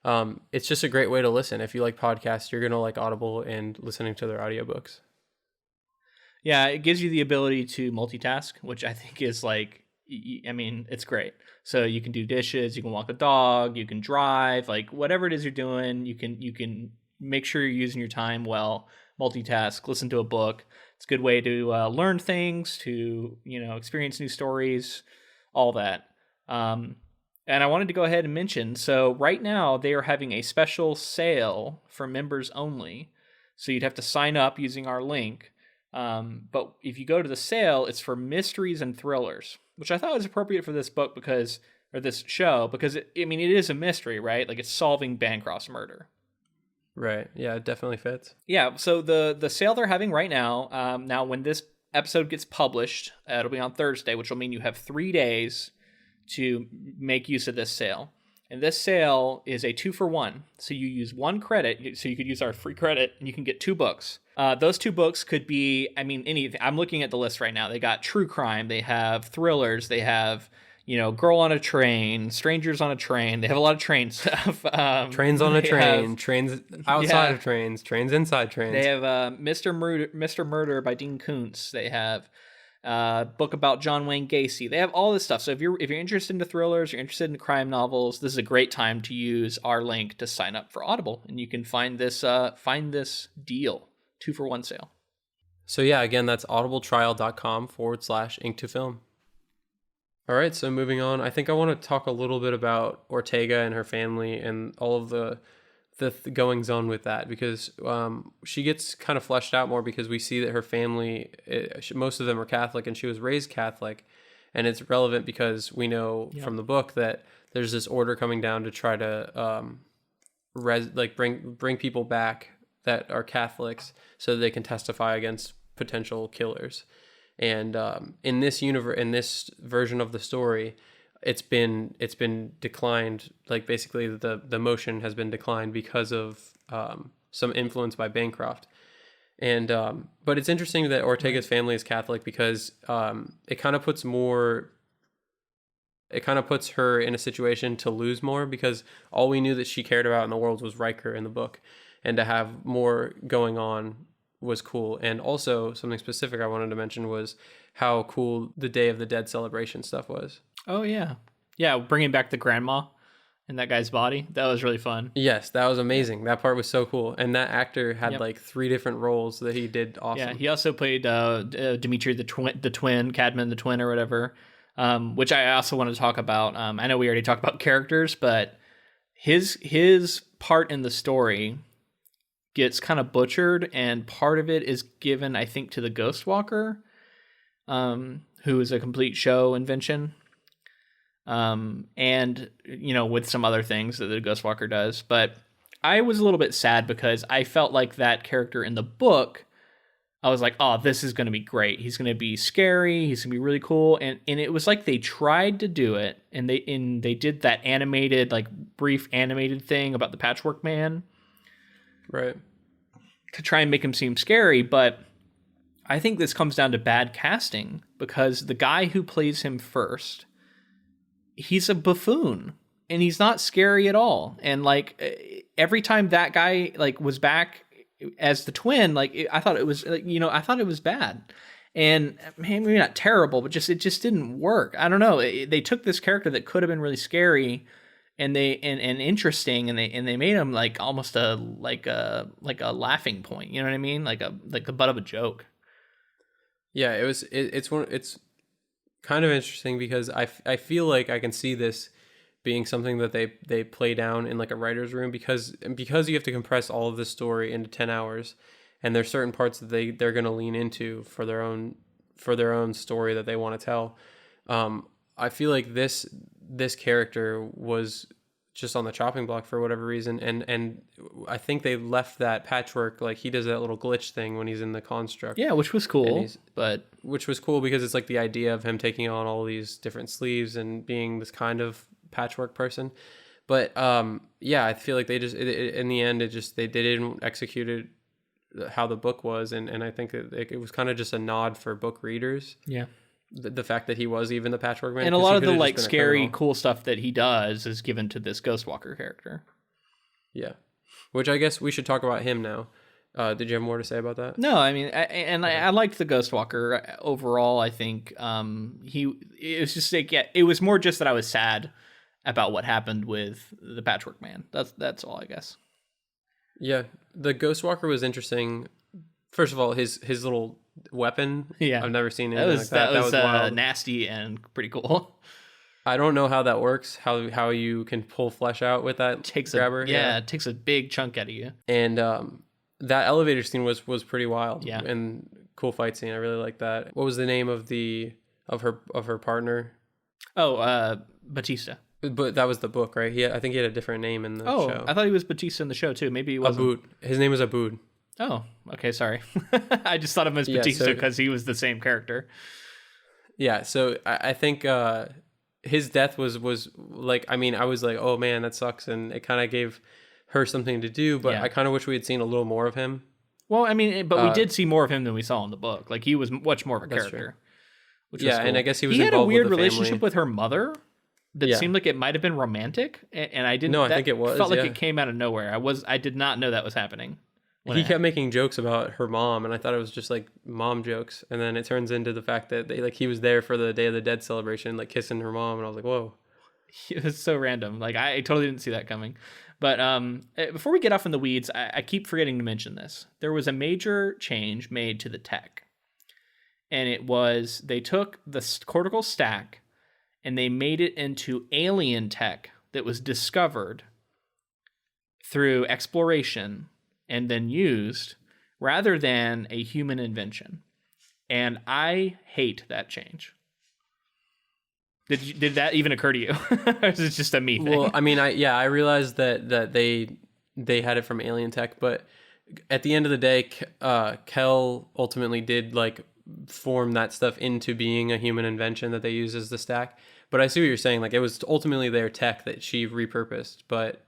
B: It's just a great way to listen. If you like podcasts, you're going to like Audible and listening to their audiobooks.
A: Yeah, it gives you the ability to multitask, which I think is like, I mean, it's great. So you can do dishes, you can walk a dog, you can drive, like whatever it is you're doing, you can make sure you're using your time well, multitask, listen to a book. It's a good way to learn things, to, experience new stories, all that. And I wanted to go ahead and mention, so right now they are having a special sale for members only. So you'd have to sign up using our link. But if you go to the sale, it's for mysteries and thrillers, which I thought was appropriate for this book or this show, because it is a mystery, right? Like it's solving Bancrofts murder.
B: Right. Yeah, it definitely fits.
A: Yeah. So the sale they're having right now, now when this episode gets published, it'll be on Thursday, which will mean you have 3 days to make use of this sale. And this sale is a 2-for-1. So you use 1 credit. So you could use our free credit and you can get 2 books. Those 2 books could be, anything. I'm looking at the list right now. They got true crime. They have thrillers. They have, Girl on a Train, Strangers on a Train. They have a lot of train stuff.
B: Trains on a train, trains outside of trains, trains inside trains.
A: They have Mr. Murder by Dean Koontz. They have book about John Wayne Gacy. They have all this stuff. So if you're interested in the thrillers, you're interested in crime novels, this is a great time to use our link to sign up for Audible, and you can find this deal, 2-for-1 sale.
B: So yeah, again, that's audibletrial.com/ink to film. All right, so moving on, I think I want to talk a little bit about Ortega and her family and all of the goings on with that, because she gets kind of fleshed out more, because we see that her family, most of them are Catholic, and she was raised Catholic, and it's relevant because we know from the book that there's this order coming down to try to bring people back that are Catholics so that they can testify against potential killers. And in this version of the story, it's been declined. Like basically the motion has been declined because of some influence by Bancroft. And but it's interesting that Ortega's family is Catholic, because it kind of puts her in a situation to lose more, because all we knew that she cared about in the world was Riker in the book, and to have more going on was cool. And also something specific I wanted to mention was how cool the Day of the Dead celebration stuff was.
A: Oh yeah. Yeah, bringing back the grandma in that guy's body. That was really fun.
B: Yes, that was amazing. That part was so cool. And that actor had like 3 different roles that he did awesome.
A: Yeah, he also played Dimitri the twin, Cadman the twin or whatever, which I also want to talk about. I know we already talked about characters, but his part in the story gets kind of butchered, and part of it is given, I think, to the Ghostwalker, who is a complete show invention, and with some other things that the Ghostwalker does. But I was a little bit sad because I felt like that character in the book, I was like, oh, this is going to be great. He's going to be scary. He's going to be really cool. And it was like they tried to do it, and they did that animated, like brief animated thing about the Patchwork Man.
B: Right.
A: To try and make him seem scary, but I think this comes down to bad casting, because the guy who plays him first, he's a buffoon and he's not scary at all. And like every time that guy like was back as the twin, like I thought it was I thought it was bad, and maybe not terrible, but it just didn't work. I don't know. They took this character that could have been really scary and interesting, and they made him like almost a laughing point. You know what I mean? Like the butt of a joke.
B: Yeah, it's kind of interesting because I feel like I can see this being something that they play down in like a writer's room because you have to compress all of this story into 10 hours, and there's certain parts that they're going to lean into for their own story that they want to tell. I feel like this character was just on the chopping block for whatever reason, and I think they left that patchwork, like he does that little glitch thing when he's in the construct.
A: Yeah, which was cool,
B: which was cool because it's like the idea of him taking on all these different sleeves and being this kind of patchwork person. But yeah, I feel like they just in the end they didn't execute it how the book was, and I think it was kind of just a nod for book readers.
A: Yeah.
B: The fact that he was even the patchwork man,
A: and a lot of the like scary cool stuff that he does is given to this Ghostwalker character.
B: Yeah, which I guess we should talk about him now. Did you have more to say about that?
A: No, I mean, I liked the Ghostwalker overall. I think it was just like, yeah, it was more just that I was sad about what happened with the Patchwork Man. That's all, I guess.
B: Yeah, the Ghostwalker was interesting. First of all, his little weapon.
A: Yeah,
B: I've never seen anything like that.
A: That was
B: wild.
A: nasty and pretty cool.
B: I don't know how that works. How you can pull flesh out with that grabber.
A: It takes a big chunk out of you.
B: And that elevator scene was pretty wild.
A: Yeah,
B: and cool fight scene. I really like that. What was the name of her partner?
A: Oh, Batista.
B: But that was the book, right? I think he had a different name in the show.
A: I thought he was Batista in the show too. Maybe he wasn't.
B: Aboud. His name was Aboud.
A: Oh, okay, sorry. I just thought of him as Batista because he was the same character.
B: Yeah, so I think his death was like, I mean, I was like, oh man, that sucks, and it kind of gave her something to do, but I kind of wish we had seen a little more of him.
A: Well, I mean, but we did see more of him than we saw in the book. Like, he was much more of a character. Which was cool.
B: And I guess he was
A: had a
B: involved
A: weird
B: with the
A: relationship
B: family.
A: with her mother that seemed like it might have been romantic, and I didn't.
B: No, I think it was.
A: Felt like it came out of nowhere. I did not know that was happening.
B: He kept making jokes about her mom, and I thought it was just like mom jokes, and then it turns into the fact that he was there for the Day of the Dead celebration, like kissing her mom, and I was like, whoa.
A: It was so random. Like, I totally didn't see that coming. But before we get off in the weeds, I keep forgetting to mention this. There was a major change made to the tech, and it was they took the cortical stack and they made it into alien tech that was discovered through exploration and then used rather than a human invention. And I hate that change. Did that even occur to you? Or is it just a me thing?
B: Well, I mean, I realized that they had it from alien tech, but at the end of the day, Kel ultimately did like form that stuff into being a human invention that they use as the stack. But I see what you're saying. Like, it was ultimately their tech that she repurposed. But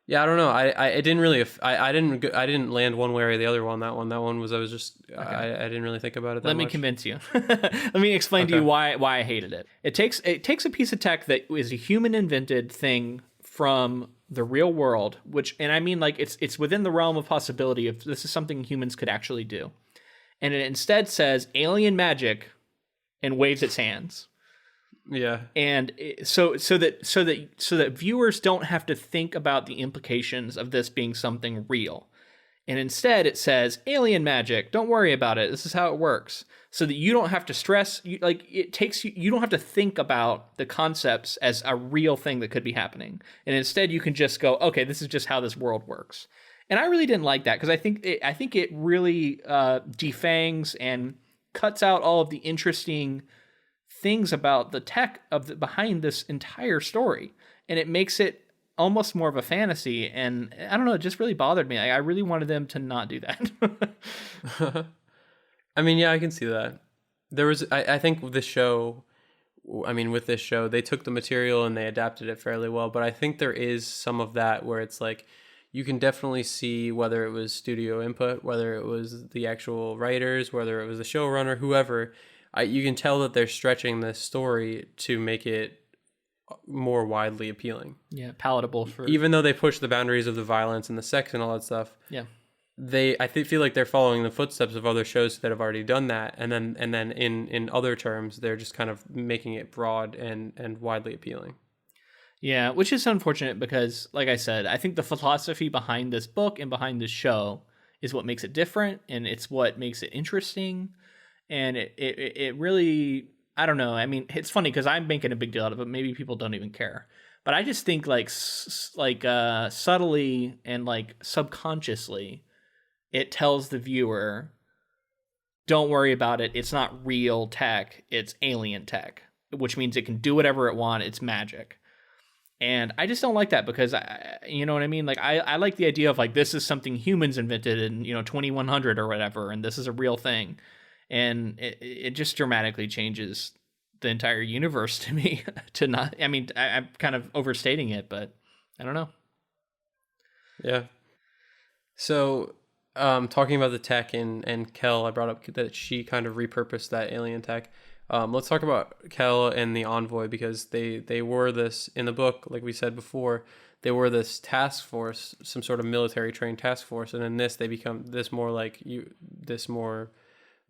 B: yeah, I don't know. I didn't really. I didn't land one way or the other on that one. That one was I didn't really think about it that
A: much. Let me convince you. Let me explain to you why I hated it. It takes a piece of tech that is a human invented thing from the real world, and I mean, like, it's within the realm of possibility if this is something humans could actually do, and it instead says alien magic and waves its hands.
B: Yeah.
A: And so that viewers don't have to think about the implications of this being something real. And instead it says alien magic, don't worry about it. This is how it works. So that you don't have to stress, you don't have to think about the concepts as a real thing that could be happening. And instead you can just go, okay, this is just how this world works. And I really didn't like that because I think it really defangs and cuts out all of the interesting things about the tech behind this entire story, and it makes it almost more of a fantasy. And I don't know, it just really bothered me. I really wanted them to not do that.
B: I mean, yeah, I can see that. There was, I think with this show, they took the material and they adapted it fairly well. But I think there is some of that where it's like, you can definitely see whether it was studio input, whether it was the actual writers, whether it was the showrunner, whoever. You can tell that they're stretching this story to make it more widely appealing.
A: Yeah, palatable for...
B: Even though they push the boundaries of the violence and the sex and all that stuff.
A: Yeah.
B: I feel like they're following the footsteps of other shows that have already done that. And then in other terms, they're just kind of making it broad and widely appealing.
A: Yeah, which is unfortunate because, like I said, I think the philosophy behind this book and behind this show is what makes it different, and it's what makes it interesting. And it really I don't know. I mean, it's funny because I'm making a big deal out of it. Maybe people don't even care. But I just think like subtly and like subconsciously, it tells the viewer, don't worry about it. It's not real tech. It's alien tech, which means it can do whatever it wants. It's magic. And I just don't like that because you know what I mean? Like I like the idea of like, this is something humans invented in, 2100 or whatever. And this is a real thing. And it just dramatically changes the entire universe to me to not, I mean, I'm kind of overstating it, but I don't know.
B: Yeah. So, talking about the tech and Kel, I brought up that she kind of repurposed that alien tech. Let's talk about Kel and the Envoy, because they were this, in the book, like we said before, they were this task force, some sort of military trained task force. And in this, they become this more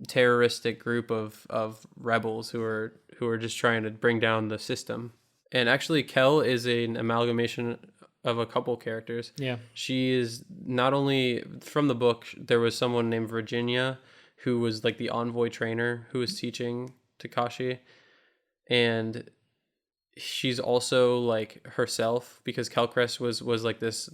B: terroristic group of rebels who are just trying to bring down the system. And actually, Kel is an amalgamation of a couple characters.
A: Yeah.
B: She is not only from the book, there was someone named Virginia who was like the Envoy trainer who was teaching Takashi, and she's also like herself, because Kelcrest was like this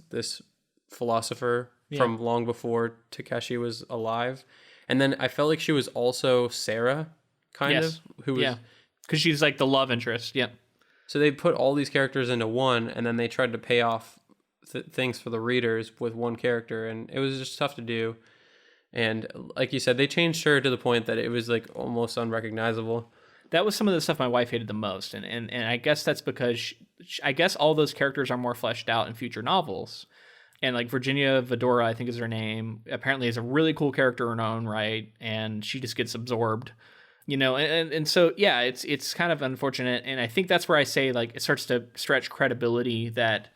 B: philosopher from long before Takashi was alive. And then I felt like she was also Sarah, kind of, who was...
A: because she's like the love interest. Yeah.
B: So they put all these characters into one, and then they tried to pay off things for the readers with one character, and it was just tough to do. And like you said, they changed her to the point that it was like almost unrecognizable.
A: That was some of the stuff my wife hated the most, and I guess that's because I guess all those characters are more fleshed out in future novels. And like Virginia Vidora, I think is her name, apparently is a really cool character in her own right, and she just gets absorbed, and so yeah, it's kind of unfortunate. And I think that's where I say like it starts to stretch credibility that,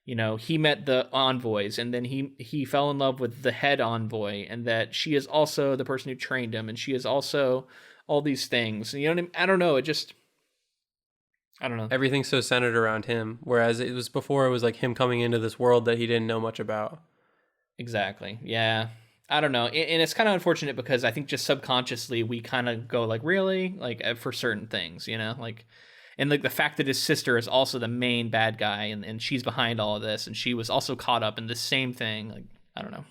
A: he met the envoys, and then he fell in love with the head envoy, and that she is also the person who trained him, and she is also all these things. You know what I mean? I don't know. I don't know.
B: Everything's so centered around him, whereas it was before, it was like him coming into this world that he didn't know much about.
A: Exactly. Yeah. I don't know. And it's kind of unfortunate because I think just subconsciously we kind of go like, really? Like for certain things, like, and like the fact that his sister is also the main bad guy, and she's behind all of this, and she was also caught up in the same thing. Like, I don't know.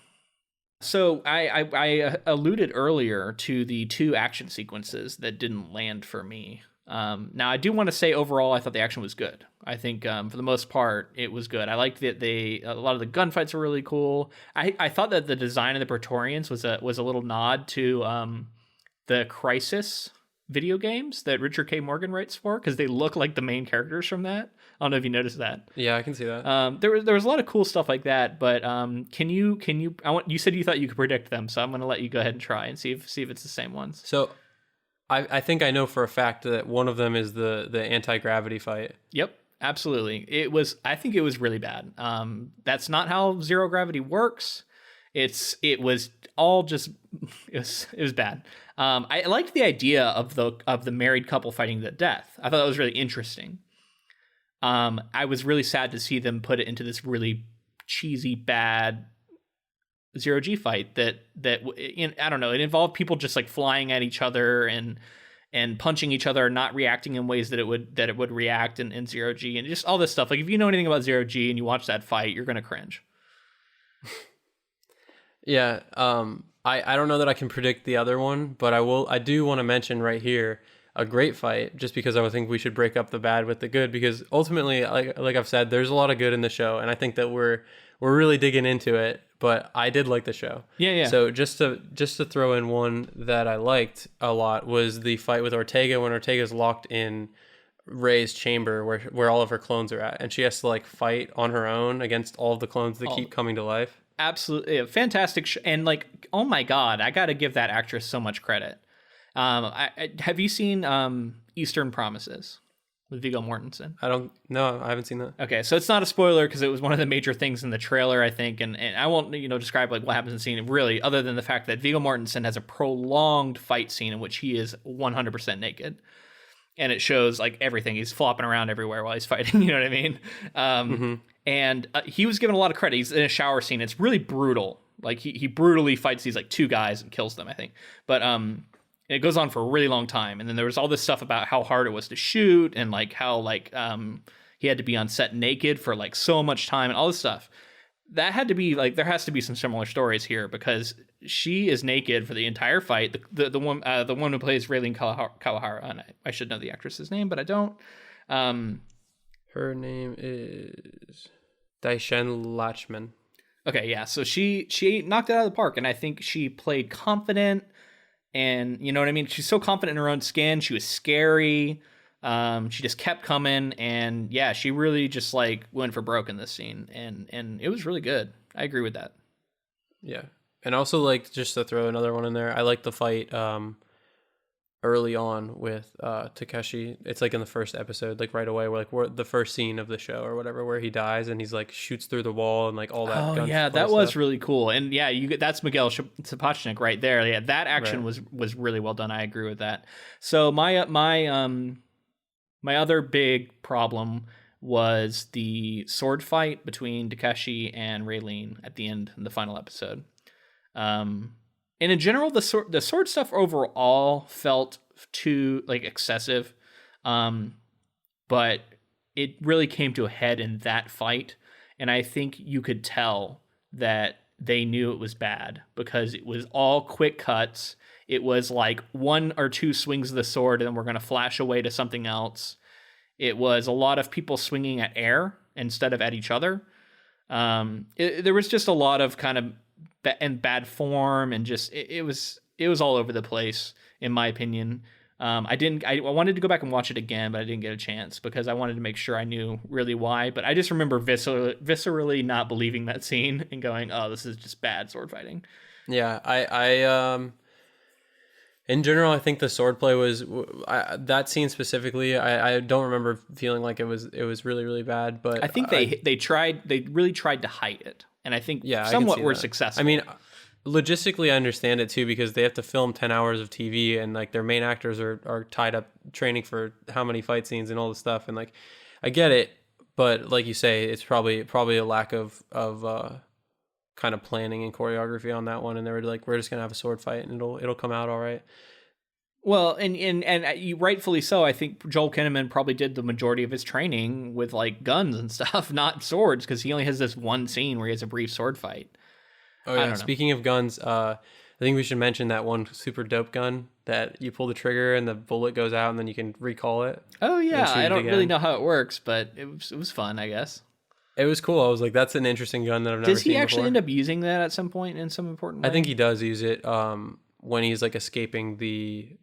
A: So I alluded earlier to the 2 action sequences that didn't land for me. Now I do want to say overall, I thought the action was good. I think for the most part, it was good. I liked that a lot of the gunfights were really cool. I thought that the design of the Praetorians was a little nod to the Crisis video games that Richard K. Morgan writes for, because they look like the main characters from that. I don't know if you noticed that.
B: Yeah, I can see that.
A: There was a lot of cool stuff like that, but you said you thought you could predict them, so I'm going to let you go ahead and try and see if it's the same ones.
B: So I think I know for a fact that one of them is the anti-gravity fight.
A: Yep, absolutely. I think it was really bad. That's not how zero gravity works. It was bad. I liked the idea of the married couple fighting to death. I thought that was really interesting. I was really sad to see them put it into this really cheesy, bad zero-G fight that I don't know, it involved people just like flying at each other and punching each other, not reacting in ways that it would react in zero-G, and just all this stuff. Like, if you know anything about zero-G and you watch that fight, you're gonna cringe.
B: Yeah. I don't know that I can predict the other one, but I do want to mention right here a great fight, just because I would think we should break up the bad with the good, because ultimately, like I've said, there's a lot of good in the show, and I think that we're really digging into it. But I did like the show.
A: Yeah.
B: So just to throw in one that I liked a lot was the fight with Ortega, when Ortega's locked in Rey's chamber where all of her clones are at, and she has to like fight on her own against all of the clones that keep coming to life.
A: Absolutely fantastic, and like, oh my god, I got to give that actress so much credit. Have you seen Eastern Promises with Viggo Mortensen?
B: I haven't seen that.
A: Okay, so it's not a spoiler because it was one of the major things in the trailer, I think, and I won't describe like what happens in the scene really, other than the fact that Viggo Mortensen has a prolonged fight scene in which he is 100% naked, and it shows like everything. He's flopping around everywhere while he's fighting. You know what I mean? And he was given a lot of credit. He's in a shower scene. It's really brutal. Like he brutally fights these like 2 guys and kills them, I think. But And it goes on for a really long time. And then there was all this stuff about how hard it was to shoot and like how like he had to be on set naked for like so much time and all this stuff. That had to be like, there has to be some similar stories here because she is naked for the entire fight. The one who plays Raylene Kawahara, and I should know the actress's name, but I don't.
B: Her name is Daishen Lachman.
A: Okay, yeah. So she knocked it out of the park, and I think she played confident, and you know what I mean? She's so confident in her own skin. She was scary. She just kept coming, and yeah, she really just like went for broke in this scene, and it was really good. I agree with that.
B: Yeah. And also, like, just to throw another one in there, I like the fight early on with Takeshi. It's like in the first episode, like right away, where like the first scene of the show or whatever, where he dies and he's like shoots through the wall and like all that.
A: Oh yeah, that was really cool. And yeah, that's Miguel Sapochnik right there. Yeah, that action was really well done. I agree with that. So my other big problem was the sword fight between Takeshi and Raylene at the end in the final episode. And in general, the sword stuff overall felt too like excessive, but it really came to a head in that fight, and I think you could tell that they knew it was bad because it was all quick cuts. It was like one or two swings of the sword, and then we're going to flash away to something else. It was a lot of people swinging at air instead of at each other. There was just a lot of kind of in bad form, and just it was all over the place in my opinion. I wanted to go back and watch it again, but I didn't get a chance because I wanted to make sure I knew really why. But I just remember viscerally not believing that scene and going, "Oh, this is just bad sword fighting."
B: Yeah, I in general, I think the swordplay was that scene specifically. I don't remember feeling like it was really really bad, but
A: I think they really tried to hide it, and I think somewhat were successful.
B: I mean, logistically, I understand it too because they have to film 10 hours of TV, and like their main actors are tied up training for how many fight scenes and all this stuff, and like I get it, but like you say, it's probably a lack of kind of planning and choreography on that one, and they were like, we're just gonna have a sword fight and it'll come out all right.
A: Well, and you rightfully so. I think Joel Kinnaman probably did the majority of his training with like guns and stuff, not swords, because he only has this one scene where he has a brief sword fight.
B: Oh yeah, speaking of guns, I think we should mention that one super dope gun that you pull the trigger and the bullet goes out and then you can recall it.
A: Oh yeah, I don't really know how it works, but it was fun, I guess.
B: It was cool. I was like, that's an interesting gun that I've never seen before.
A: Does he actually end up using that at some point in some important way?
B: I think he does use it when he's like escaping the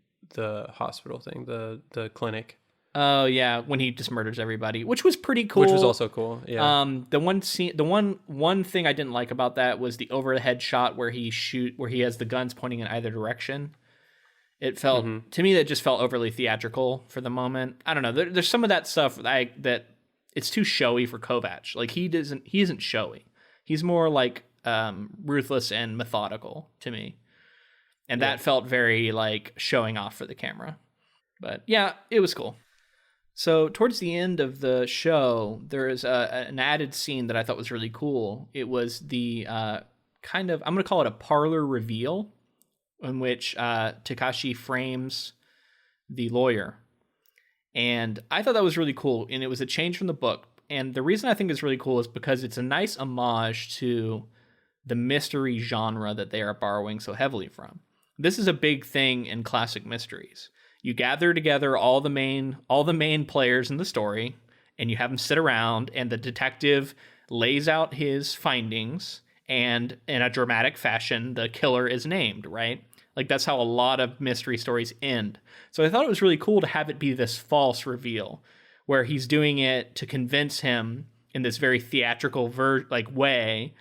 B: hospital thing, the clinic.
A: Oh yeah, when he just murders everybody, which was pretty cool.
B: Which was also cool. Yeah.
A: The one thing I didn't like about that was the overhead shot where he has the guns pointing in either direction. It felt to me that just felt overly theatrical for the moment. I don't know. There's some of that stuff that it's too showy for Kovacs. Like he isn't showy. He's more like ruthless and methodical to me. And that felt very like showing off for the camera. But yeah, it was cool. So towards the end of the show, there is an added scene that I thought was really cool. It was the kind of, I'm going to call it a parlor reveal, in which Takashi frames the lawyer. And I thought that was really cool. And it was a change from the book. And the reason I think it's really cool is because it's a nice homage to the mystery genre that they are borrowing so heavily from. This is a big thing in classic mysteries. You gather together all the main players in the story, and you have them sit around, and the detective lays out his findings, and in a dramatic fashion, the killer is named, right? Like that's how a lot of mystery stories end. So I thought it was really cool to have it be this false reveal, where he's doing it to convince him in this very theatrical way,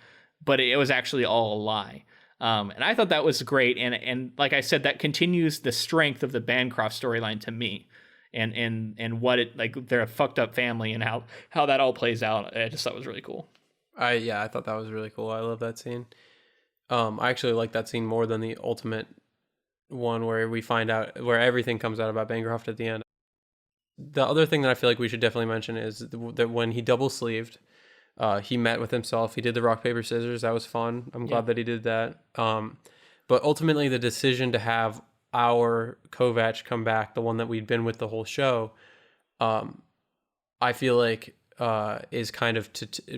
A: but it was actually all a lie. And I thought that was great, and like I said, that continues the strength of the Bancrofts storyline to me, and what it like they're a fucked up family and how that all plays out. I just thought was really cool.
B: I thought that was really cool. I love that scene. I actually like that scene more than the ultimate one where we find out where everything comes out about Bancroft at the end. The other thing that I feel like we should definitely mention is that when he double sleeved. He met with himself. He did the rock, paper, scissors. That was fun. I'm glad that he did that. But ultimately, the decision to have our Kovac come back, the one that we'd been with the whole show, I feel like is kind of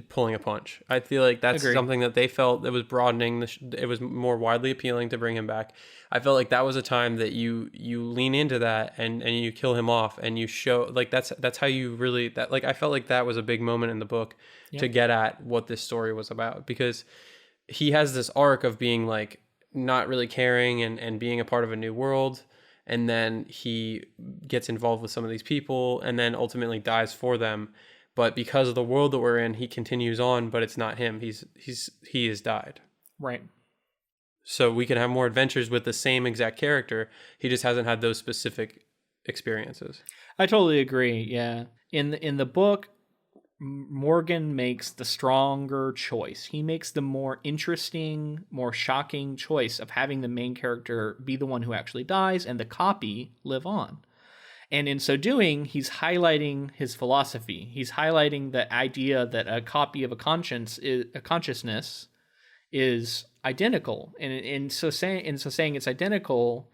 B: pulling a punch. I feel like that's
A: Agreed.
B: something that they felt that was broadening. It was more widely appealing to bring him back. I felt like that was a time that you lean into that and you kill him off and you show like that's how you really that like I felt like that was a big moment in the book to get at what this story was about, because he has this arc of being like not really caring and being a part of a new world, and then he gets involved with some of these people and then ultimately dies for them. But because of the world that we're in, he continues on, but it's not him. He has died.
A: Right.
B: So we can have more adventures with the same exact character. He just hasn't had those specific experiences.
A: I totally agree. Yeah. In the book, Morgan makes the stronger choice. He makes the more interesting, more shocking choice of having the main character be the one who actually dies and the copy live on. And in so doing, he's highlighting his philosophy. He's highlighting the idea that a copy of a consciousness is identical. And in so saying it's identical,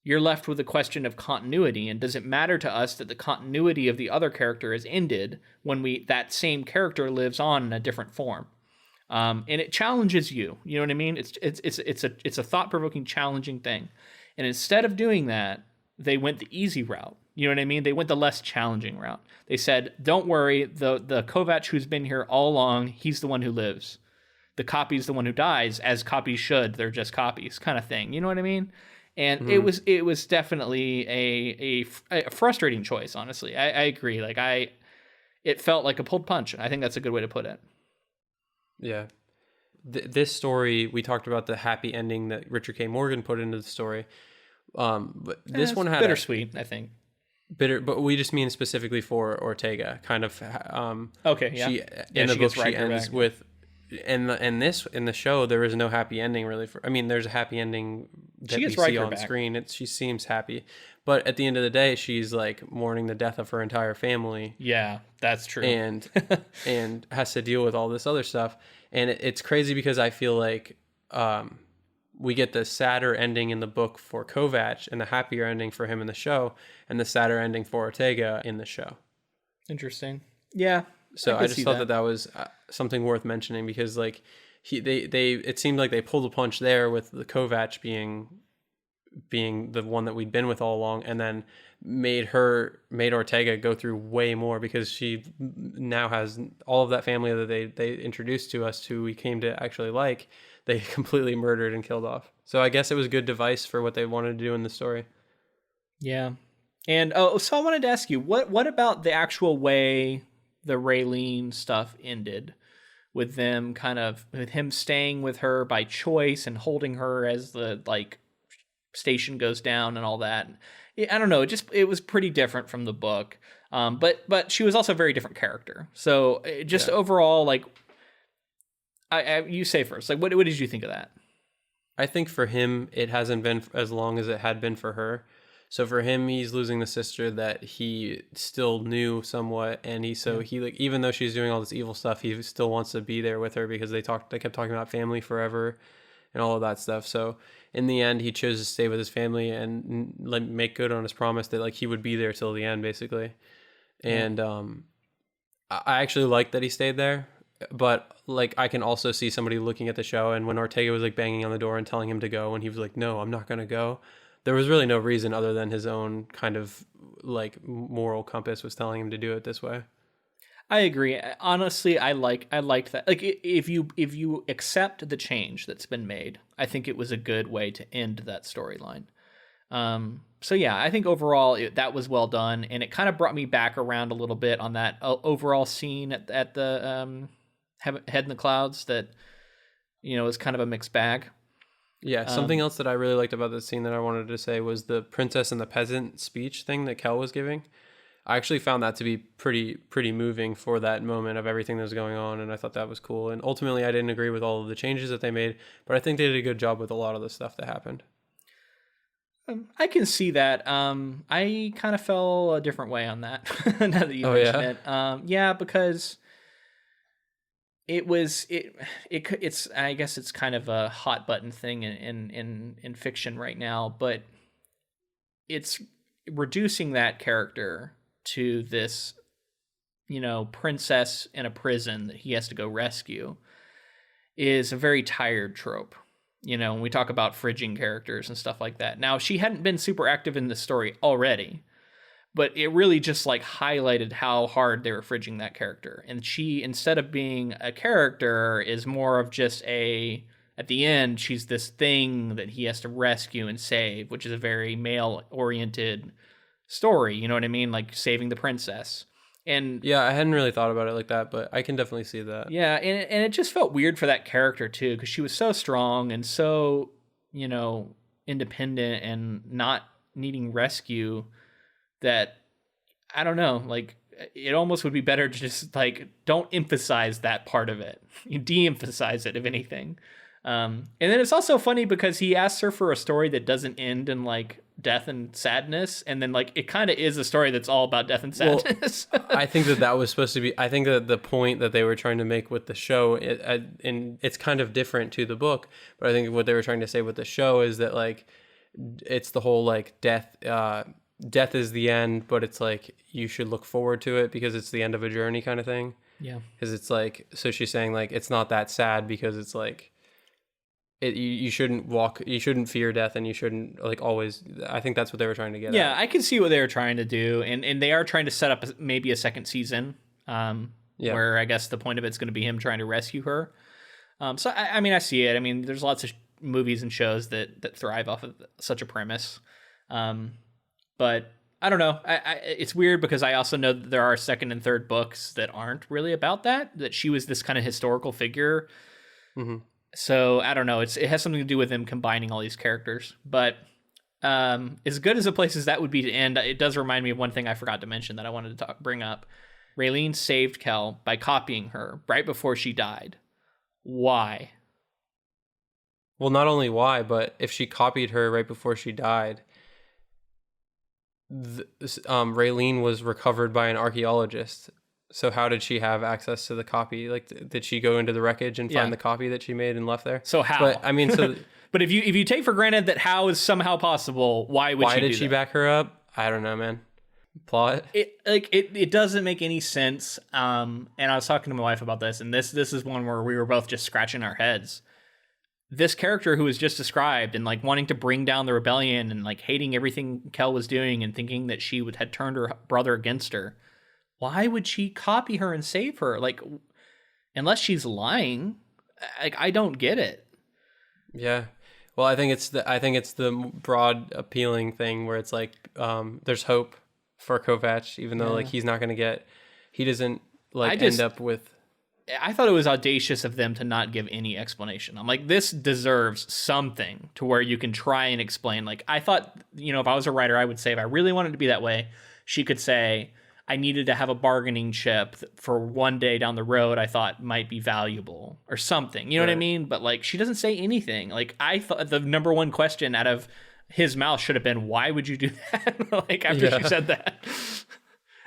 A: you're left with a question of continuity. And does it matter to us that the continuity of the other character is ended when that same character lives on in a different form? And it challenges you. You know what I mean? It's a thought-provoking, challenging thing. And instead of doing that, they went the easy route. You know what I mean? They went the less challenging route. They said, don't worry, the Kovac who's been here all along, he's the one who lives. The copy's the one who dies, as copies should. They're just copies, kind of thing. You know what I mean? And it was definitely a frustrating choice, honestly. I agree. Like it felt like a pulled punch. I think that's a good way to put it.
B: Yeah. This story, we talked about the happy ending that Richard K. Morgan put into the story. But this one had
A: bittersweet, I think.
B: Bitter, but we just mean specifically for Ortega. Kind of.
A: Okay. Yeah.
B: In the
A: she
B: book,
A: gets
B: she ends
A: back.
B: with, in the show, there is no happy ending really. There's a happy ending that we see on screen. She seems happy, but at the end of the day, she's like mourning the death of her entire family.
A: Yeah, that's true.
B: And has to deal with all this other stuff, and it's crazy because I feel like. We get the sadder ending in the book for Kovac and the happier ending for him in the show, and the sadder ending for Ortega in the show.
A: Interesting. Yeah.
B: So I just thought that was something worth mentioning, because like it seemed like they pulled a punch there with the Kovac being the one that we'd been with all along, and then made Ortega go through way more, because she now has all of that family that they introduced to us, who we came to actually like. They completely murdered and killed off. So I guess it was a good device for what they wanted to do in the story.
A: Yeah. And so I wanted to ask you, what about the actual way the Raylene stuff ended, with him staying with her by choice and holding her as the like station goes down and all that. I don't know. It was pretty different from the book. But she was also a very different character. So overall, like, you say first, like, what did you think of that?
B: I think for him, it hasn't been as long as it had been for her. So for him, he's losing the sister that he still knew somewhat, and he like, even though she's doing all this evil stuff, he still wants to be there with her, because they kept talking about family forever and all of that stuff. So in the end, he chose to stay with his family and like make good on his promise that like he would be there till the end, basically. And I actually like that he stayed there. But like, I can also see somebody looking at the show, and when Ortega was like banging on the door and telling him to go, and he was like, no, I'm not going to go. There was really no reason other than his own kind of like moral compass was telling him to do it this way.
A: I agree. Honestly, I liked that. Like, if you accept the change that's been made, I think it was a good way to end that storyline. So yeah, I think overall that was well done, and it kind of brought me back around a little bit on that overall scene at the Head in the Clouds that, is kind of a mixed bag.
B: Yeah, something else that I really liked about this scene that I wanted to say was the princess and the peasant speech thing that Kel was giving. I actually found that to be pretty moving for that moment of everything that was going on, and I thought that was cool. And ultimately, I didn't agree with all of the changes that they made, but I think they did a good job with a lot of the stuff that happened.
A: I can see that. I kind of fell a different way on that. Now that you mention it, because it's I guess it's kind of a hot button thing in fiction right now. But it's reducing that character to this, princess in a prison that he has to go rescue is a very tired trope. When we talk about fridging characters and stuff like that. Now, she hadn't been super active in the story already, but it really just like highlighted how hard they were fridging that character. And she, instead of being a character, is more of just at the end, she's this thing that he has to rescue and save, which is a very male-oriented story. You know what I mean? Like saving the princess. And
B: yeah, I hadn't really thought about it like that, but I can definitely see that.
A: Yeah, and it just felt weird for that character too, because she was so strong and so, independent and not needing rescue that, I don't know, like it almost would be better to just like don't emphasize that part of it. You de-emphasize it, if anything. And then it's also funny because he asks her for a story that doesn't end in like death and sadness, and then like it kind of is a story that's all about death and sadness.
B: Well, I think that was supposed to be. I think that the point that they were trying to make with the show, and it's kind of different to the book, but I think what they were trying to say with the show is that like it's the whole like death. Death is the end, but it's like you should look forward to it because it's the end of a journey kind of thing.
A: Yeah,
B: because it's like, so she's saying like it's not that sad because it's like. You shouldn't fear death, and you shouldn't like always. I think that's what they were trying to get at.
A: Yeah, I can see what they were trying to do, and they are trying to set up maybe a second season, where I guess the point of it's going to be him trying to rescue her. So I mean, I see it. I mean, there's lots of movies and shows that thrive off of such a premise, but I don't know. It's weird because I also know that there are second and third books that aren't really about that. That she was this kind of historical figure.
B: Mm-hmm.
A: So I don't know. It has something to do with them combining all these characters. But as good as a place as that would be to end, it does remind me of one thing I forgot to mention that I wanted to bring up. Raylene saved Kel by copying her right before she died. Why?
B: Well, not only why, but if she copied her right before she died, Raylene was recovered by an archaeologist. So how did she have access to the copy? Like, did she go into the wreckage and find the copy that she made and left there?
A: So how?
B: But I mean, so
A: but if you take for granted that how is somehow possible, why did
B: she back her up? I don't know, man. Plot.
A: It doesn't make any sense. And I was talking to my wife about this, and this is one where we were both just scratching our heads. This character who was just described and like wanting to bring down the rebellion and like hating everything Kel was doing and thinking that she had turned her brother against her. Why would she copy her and save her? Like, unless she's lying, like I don't get it.
B: Yeah, well, I think it's the broad appealing thing where it's like, there's hope for Kovacs, even though like he doesn't like end up with.
A: I thought it was audacious of them to not give any explanation. I'm like, this deserves something to where you can try and explain. Like, I thought, if I was a writer, I would say if I really wanted it to be that way, she could say, I needed to have a bargaining chip for one day down the road I thought might be valuable or something. You know what I mean? But like, she doesn't say anything. Like, I thought the number one question out of his mouth should have been, why would you do that? Like, after she said that.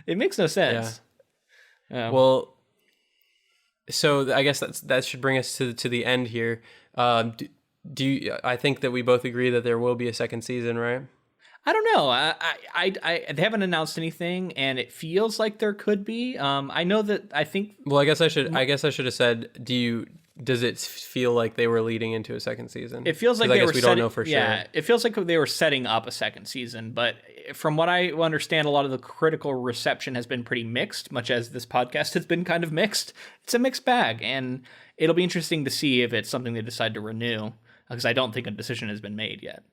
A: It makes no sense.
B: Yeah. Well, so I guess that should bring us to the end here. Do you, I think that we both agree that there will be a second season, right?
A: I don't know. They haven't announced anything, and it feels like there could be. I know that I think.
B: Well, I guess I should have said. Does it feel like they were leading into a second season?
A: It feels like we
B: don't know for sure.
A: Yeah, it feels like they were setting up a second season, but from what I understand, a lot of the critical reception has been pretty mixed, much as this podcast has been kind of mixed. It's a mixed bag, and it'll be interesting to see if it's something they decide to renew, because I don't think a decision has been made yet.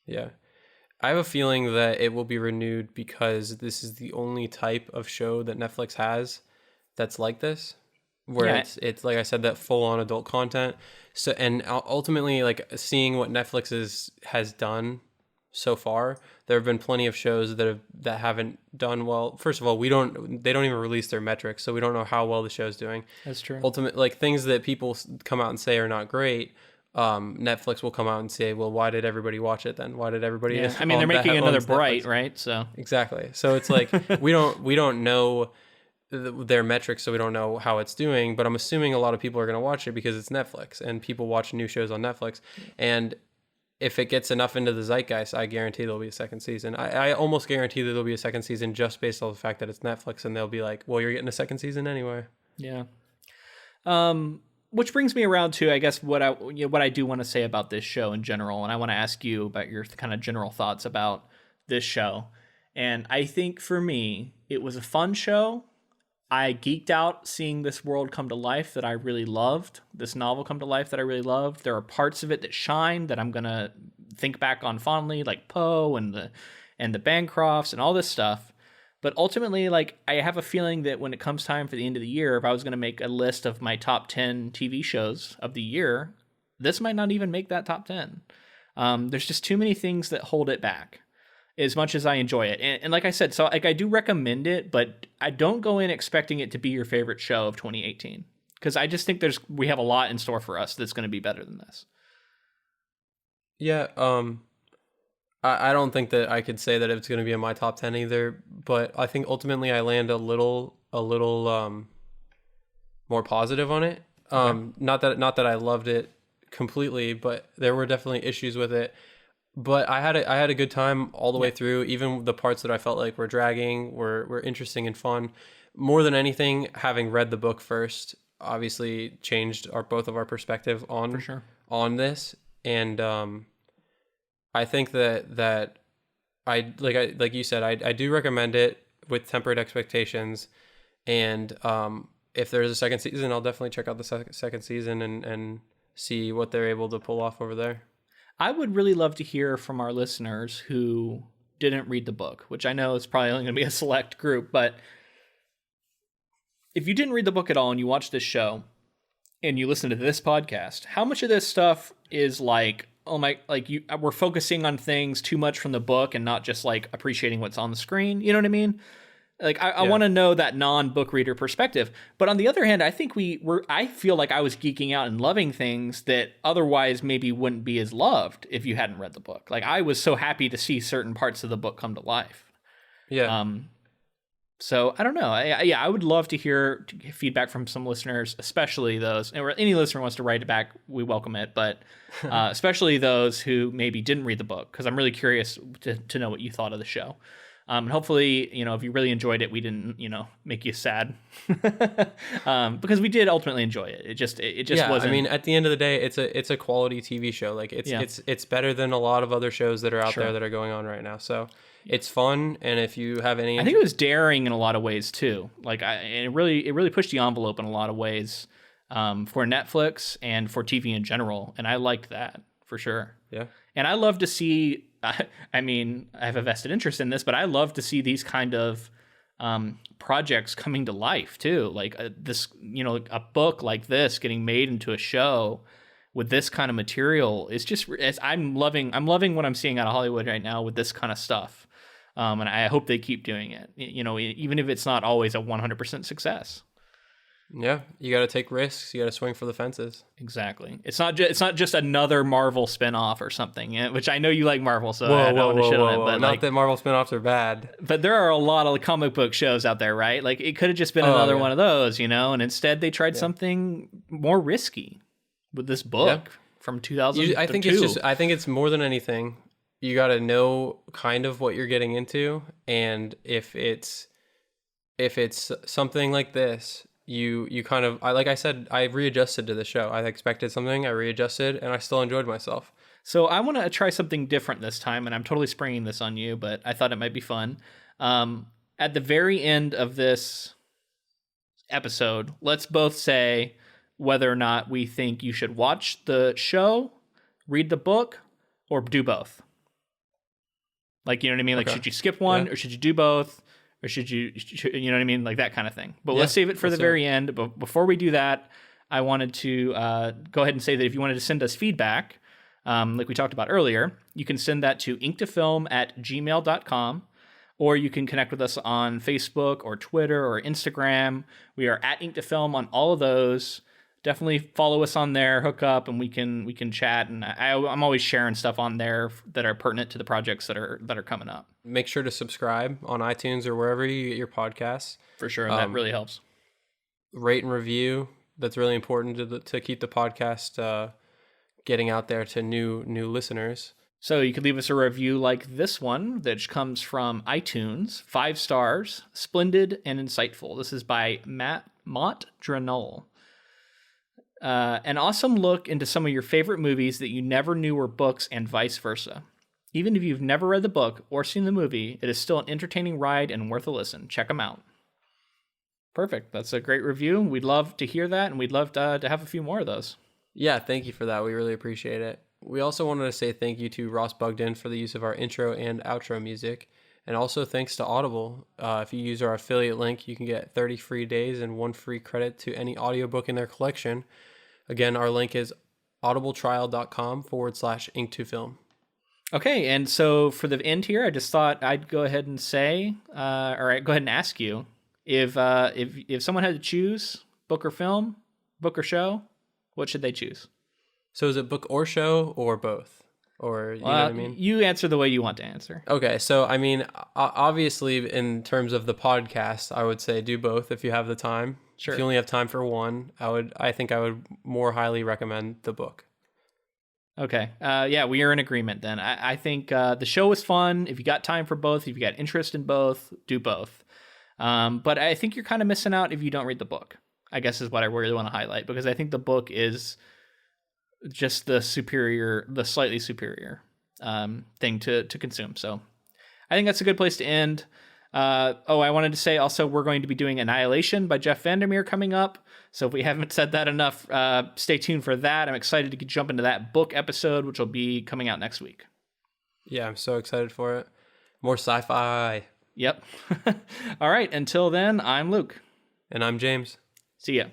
B: Yeah. I have a feeling that it will be renewed because this is the only type of show that Netflix has that's like this, where it's like I said, that full-on adult content. So, and ultimately, like seeing what Netflix has done so far, there have been plenty of shows that haven't done well. First of all, they don't even release their metrics, so we don't know how well the show's doing.
A: That's true.
B: Ultimately, like things that people come out and say are not great. Netflix will come out and say, well, why did everybody watch it then? Why did everybody?
A: Yeah. I mean, they're making another Bright, right? So
B: exactly. So it's like we don't know their metrics, so we don't know how it's doing. But I'm assuming a lot of people are going to watch it because it's Netflix, and people watch new shows on Netflix. And if it gets enough into the zeitgeist, I guarantee there'll be a second season. I almost guarantee that there'll be a second season just based on the fact that it's Netflix, and they'll be like, well, you're getting a second season anyway.
A: Yeah. Which brings me around to, I guess, what I do want to say about this show in general, and I want to ask you about your kind of general thoughts about this show. And I think for me, it was a fun show. I geeked out seeing this world come to life that I really loved, this novel come to life that I really loved. There are parts of it that shine that I'm going to think back on fondly, like Poe and the Bancrofts and all this stuff. But ultimately, like, I have a feeling that when it comes time for the end of the year, if I was going to make a list of my top 10 TV shows of the year, this might not even make that top 10. There's just too many things that hold it back as much as I enjoy it. And like I said, so like I do recommend it, but I don't go in expecting it to be your favorite show of 2018. Because I just think we have a lot in store for us that's going to be better than this.
B: Yeah, I don't think that I could say that it's going to be in my top 10 either, but I think ultimately I land a little more positive on it. Not that I loved it completely, but there were definitely issues with it. But I had a good time all the way through. Even the parts that I felt like were dragging were interesting and fun. More than anything, having read the book first obviously changed both of our perspective on
A: For sure.
B: on this. And I think that like you said, I do recommend it with tempered expectations. And if there's a second season, I'll definitely check out the second season and see what they're able to pull off over there.
A: I would really love to hear from our listeners who didn't read the book, which I know is probably only going to be a select group, but if you didn't read the book at all and you watch this show and you listen to this podcast, how much of this stuff is like, oh my, like we're focusing on things too much from the book and not just like appreciating what's on the screen. You know what I mean? Like I want to know that non-book reader perspective. But on the other hand, I think I feel like I was geeking out and loving things that otherwise maybe wouldn't be as loved if you hadn't read the book. Like I was so happy to see certain parts of the book come to life.
B: Yeah.
A: So I don't know. I would love to hear feedback from some listeners, especially those, or any listener wants to write it back, we welcome it. But especially those who maybe didn't read the book, because I'm really curious to know what you thought of the show. And hopefully, if you really enjoyed it, we didn't, make you sad, because we did ultimately enjoy it. It just wasn't.
B: I mean, at the end of the day, it's a quality TV show. Like it's better than a lot of other shows that are out there that are going on right now. So it's fun, and if you have any,
A: I think it was daring in a lot of ways too. Like it really pushed the envelope in a lot of ways for Netflix and for TV in general, and I liked that for sure.
B: Yeah,
A: and I love to see. I mean, I have a vested interest in this, but I love to see these kind of projects coming to life too. Like this, a book like this getting made into a show with this kind of material is just. I'm loving what I'm seeing out of Hollywood right now with this kind of stuff, and I hope they keep doing it. Even if it's not always a 100% success.
B: Yeah, you got to take risks. You got to swing for the fences.
A: Exactly. It's not just another Marvel spinoff or something, which I know you like Marvel, so I don't want to shit on it. But
B: not that Marvel spinoffs are bad.
A: But there are a lot of comic book shows out there, right? Like it could have just been another one of those, and instead they tried something more risky with this book from 2002.
B: I think it's more than anything, you got to know kind of what you're getting into, and if it's something like this. You kind of, like I said, I readjusted to the show. I expected something, I readjusted, and I still enjoyed myself.
A: So I want to try something different this time, and I'm totally springing this on you, but I thought it might be fun. At the very end of this episode, let's both say whether or not we think you should watch the show, read the book, or do both. Like, you know what I mean? Like, should you skip one, or should you do both? Or should you know what I mean? Like that kind of thing. But let's save it for the very end. But before we do that, I wanted to go ahead and say that if you wanted to send us feedback, like we talked about earlier, you can send that to inktofilm@gmail.com, or you can connect with us on Facebook or Twitter or Instagram. We are at inktofilm on all of those. Definitely follow us on there, hook up, and we can chat. And I'm always sharing stuff on there that are pertinent to the projects that are coming up.
B: Make sure to subscribe on iTunes or wherever you get your podcasts.
A: For sure, that really helps.
B: Rate and review. That's really important to keep the podcast getting out there to new listeners.
A: So you could leave us a review like this one, that comes from iTunes. 5 stars, splendid and insightful. This is by Mott Drenol. An awesome look into some of your favorite movies that you never knew were books and vice versa. Even if you've never read the book or seen the movie, it is still an entertaining ride and worth a listen. Check them out. Perfect. That's a great review. We'd love to hear that, and we'd love to have a few more of those.
B: Yeah, thank you for that. We really appreciate it. We also wanted to say thank you to Ross Bugden for the use of our intro and outro music. And also thanks to Audible. If you use our affiliate link, you can get 30 free days and 1 free credit to any audiobook in their collection. Again, our link is audibletrial.com/ink2film.
A: Okay, and so for the end here, I just thought I'd go ahead and say, or I'd go ahead and ask you, if someone had to choose book or film, book or show, what should they choose?
B: So is it book or show or both? Or you know what I mean?
A: You answer the way you want to answer.
B: Okay, so I mean, obviously in terms of the podcast, I would say do both if you have the time.
A: Sure.
B: If you only have time for one, I think I would more highly recommend the book.
A: Okay. Yeah, we are in agreement then. I think the show was fun. If you got time for both, if you got interest in both, do both. But I think you're kind of missing out if you don't read the book, I guess is what I really want to highlight, because I think the book is just the slightly superior thing to consume. So I think that's a good place to end. I wanted to say also we're going to be doing Annihilation by Jeff Vandermeer coming up. So if we haven't said that enough, stay tuned for that. I'm excited to jump into that book episode, which will be coming out next week.
B: Yeah, I'm so excited for it. More sci-fi.
A: Yep. All right. Until then, I'm Luke.
B: And I'm James.
A: See ya.